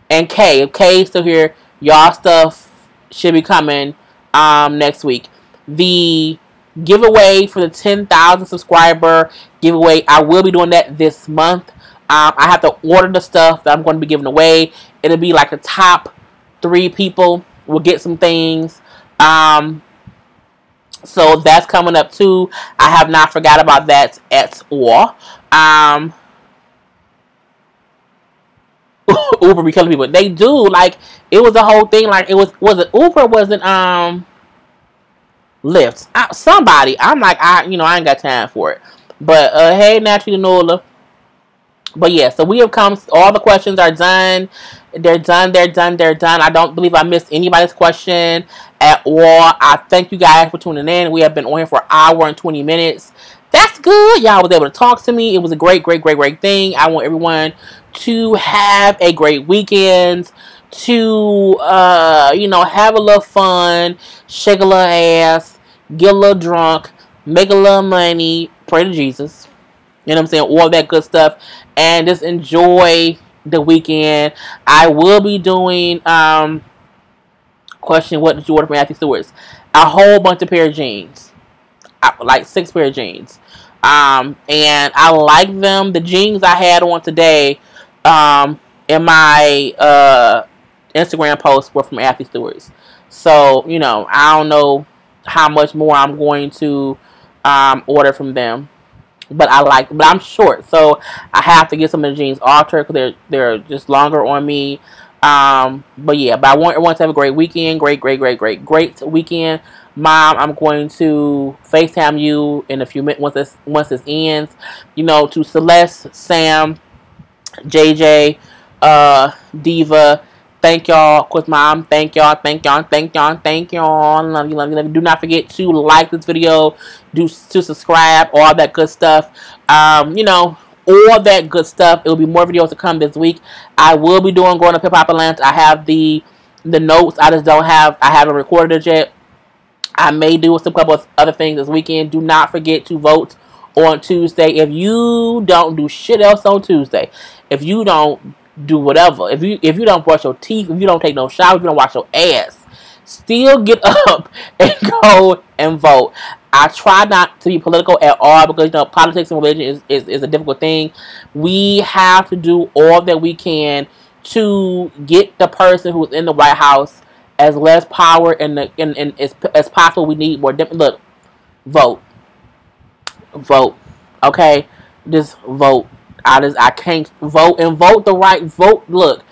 and Kay, if Kay's still here, y'all stuff should be coming next week. The giveaway for the 10,000 subscriber giveaway, I will be doing that this month. I have to order the stuff that I'm going to be giving away. It'll be like the top 3 people will get some things. So that's coming up too. I have not forgot about that at all. Uber be killing people. They do. Like, it was a whole thing. Like, was it Uber? Was it Lyft? Somebody. I'm like, I ain't got time for it. But hey, Naturally Nola. But yeah, so we have come. All the questions are done. They're done. I don't believe I missed anybody's question at all. I thank you guys for tuning in. We have been on here for an hour and 20 minutes. That's good. Y'all was able to talk to me. It was a great thing. I want everyone to have a great weekend, to have a little fun, shake a little ass, get a little drunk, make a little money, pray to Jesus. You know what I'm saying? All that good stuff. And just enjoy the weekend. I will be doing question, what did you order from Matthew Stewart's? A whole bunch of pair of jeans. Like 6 pair of jeans. And I like them. The jeans I had on today in my Instagram post were from Matthew Stewart's. So, I don't know how much more I'm going to order from them. But I'm short, so I have to get some of the jeans altered because they're just longer on me. But yeah, but I want everyone to have a great weekend, great weekend. Mom, I'm going to FaceTime you in a few minutes once this ends. To Celeste, Sam, JJ, Diva. Thank y'all. Of course, Mom, thank y'all. Love you. Do not forget to like this video, to subscribe, all that good stuff. All that good stuff. It will be more videos to come this week. I will be doing Growing Up Hip Hop Atlanta. I have the notes. I haven't recorded it yet. I may do some couple of other things this weekend. Do not forget to vote on Tuesday. If you don't do shit else on Tuesday, if you don't do whatever, if you don't brush your teeth, if you don't take no shower, if you don't wash your ass, still get up and go and vote. I try not to be political at all because politics and religion is a difficult thing. We have to do all that we can to get the person who's in the White House as less power and as possible. We need more. Look, vote, okay, just vote. I can't vote and vote the right vote. Look,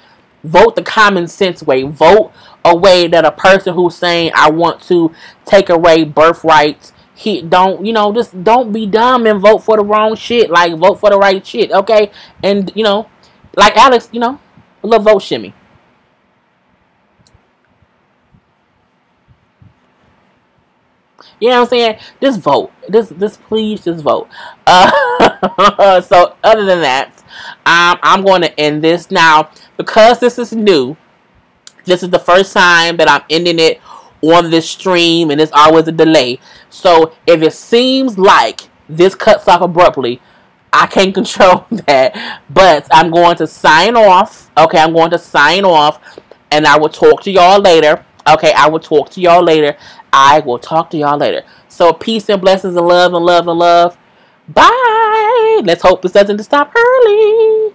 vote the common sense way. Vote a way that a person who's saying I want to take away birthrights, just don't be dumb and vote for the wrong shit. Like, vote for the right shit, okay? And like Alex, a little vote shimmy. You know what I'm saying? Just vote. Please just vote. So other than that, I'm going to end this now because this is new. This is the first time that I'm ending it on this stream, and it's always a delay. So if it seems like this cuts off abruptly, I can't control that. But I'm going to sign off. Okay, I'm going to sign off. And I will talk to y'all later. Okay, I will talk to y'all later. I will talk to y'all later. So peace and blessings and love and love and love. Bye. Let's hope this doesn't stop early.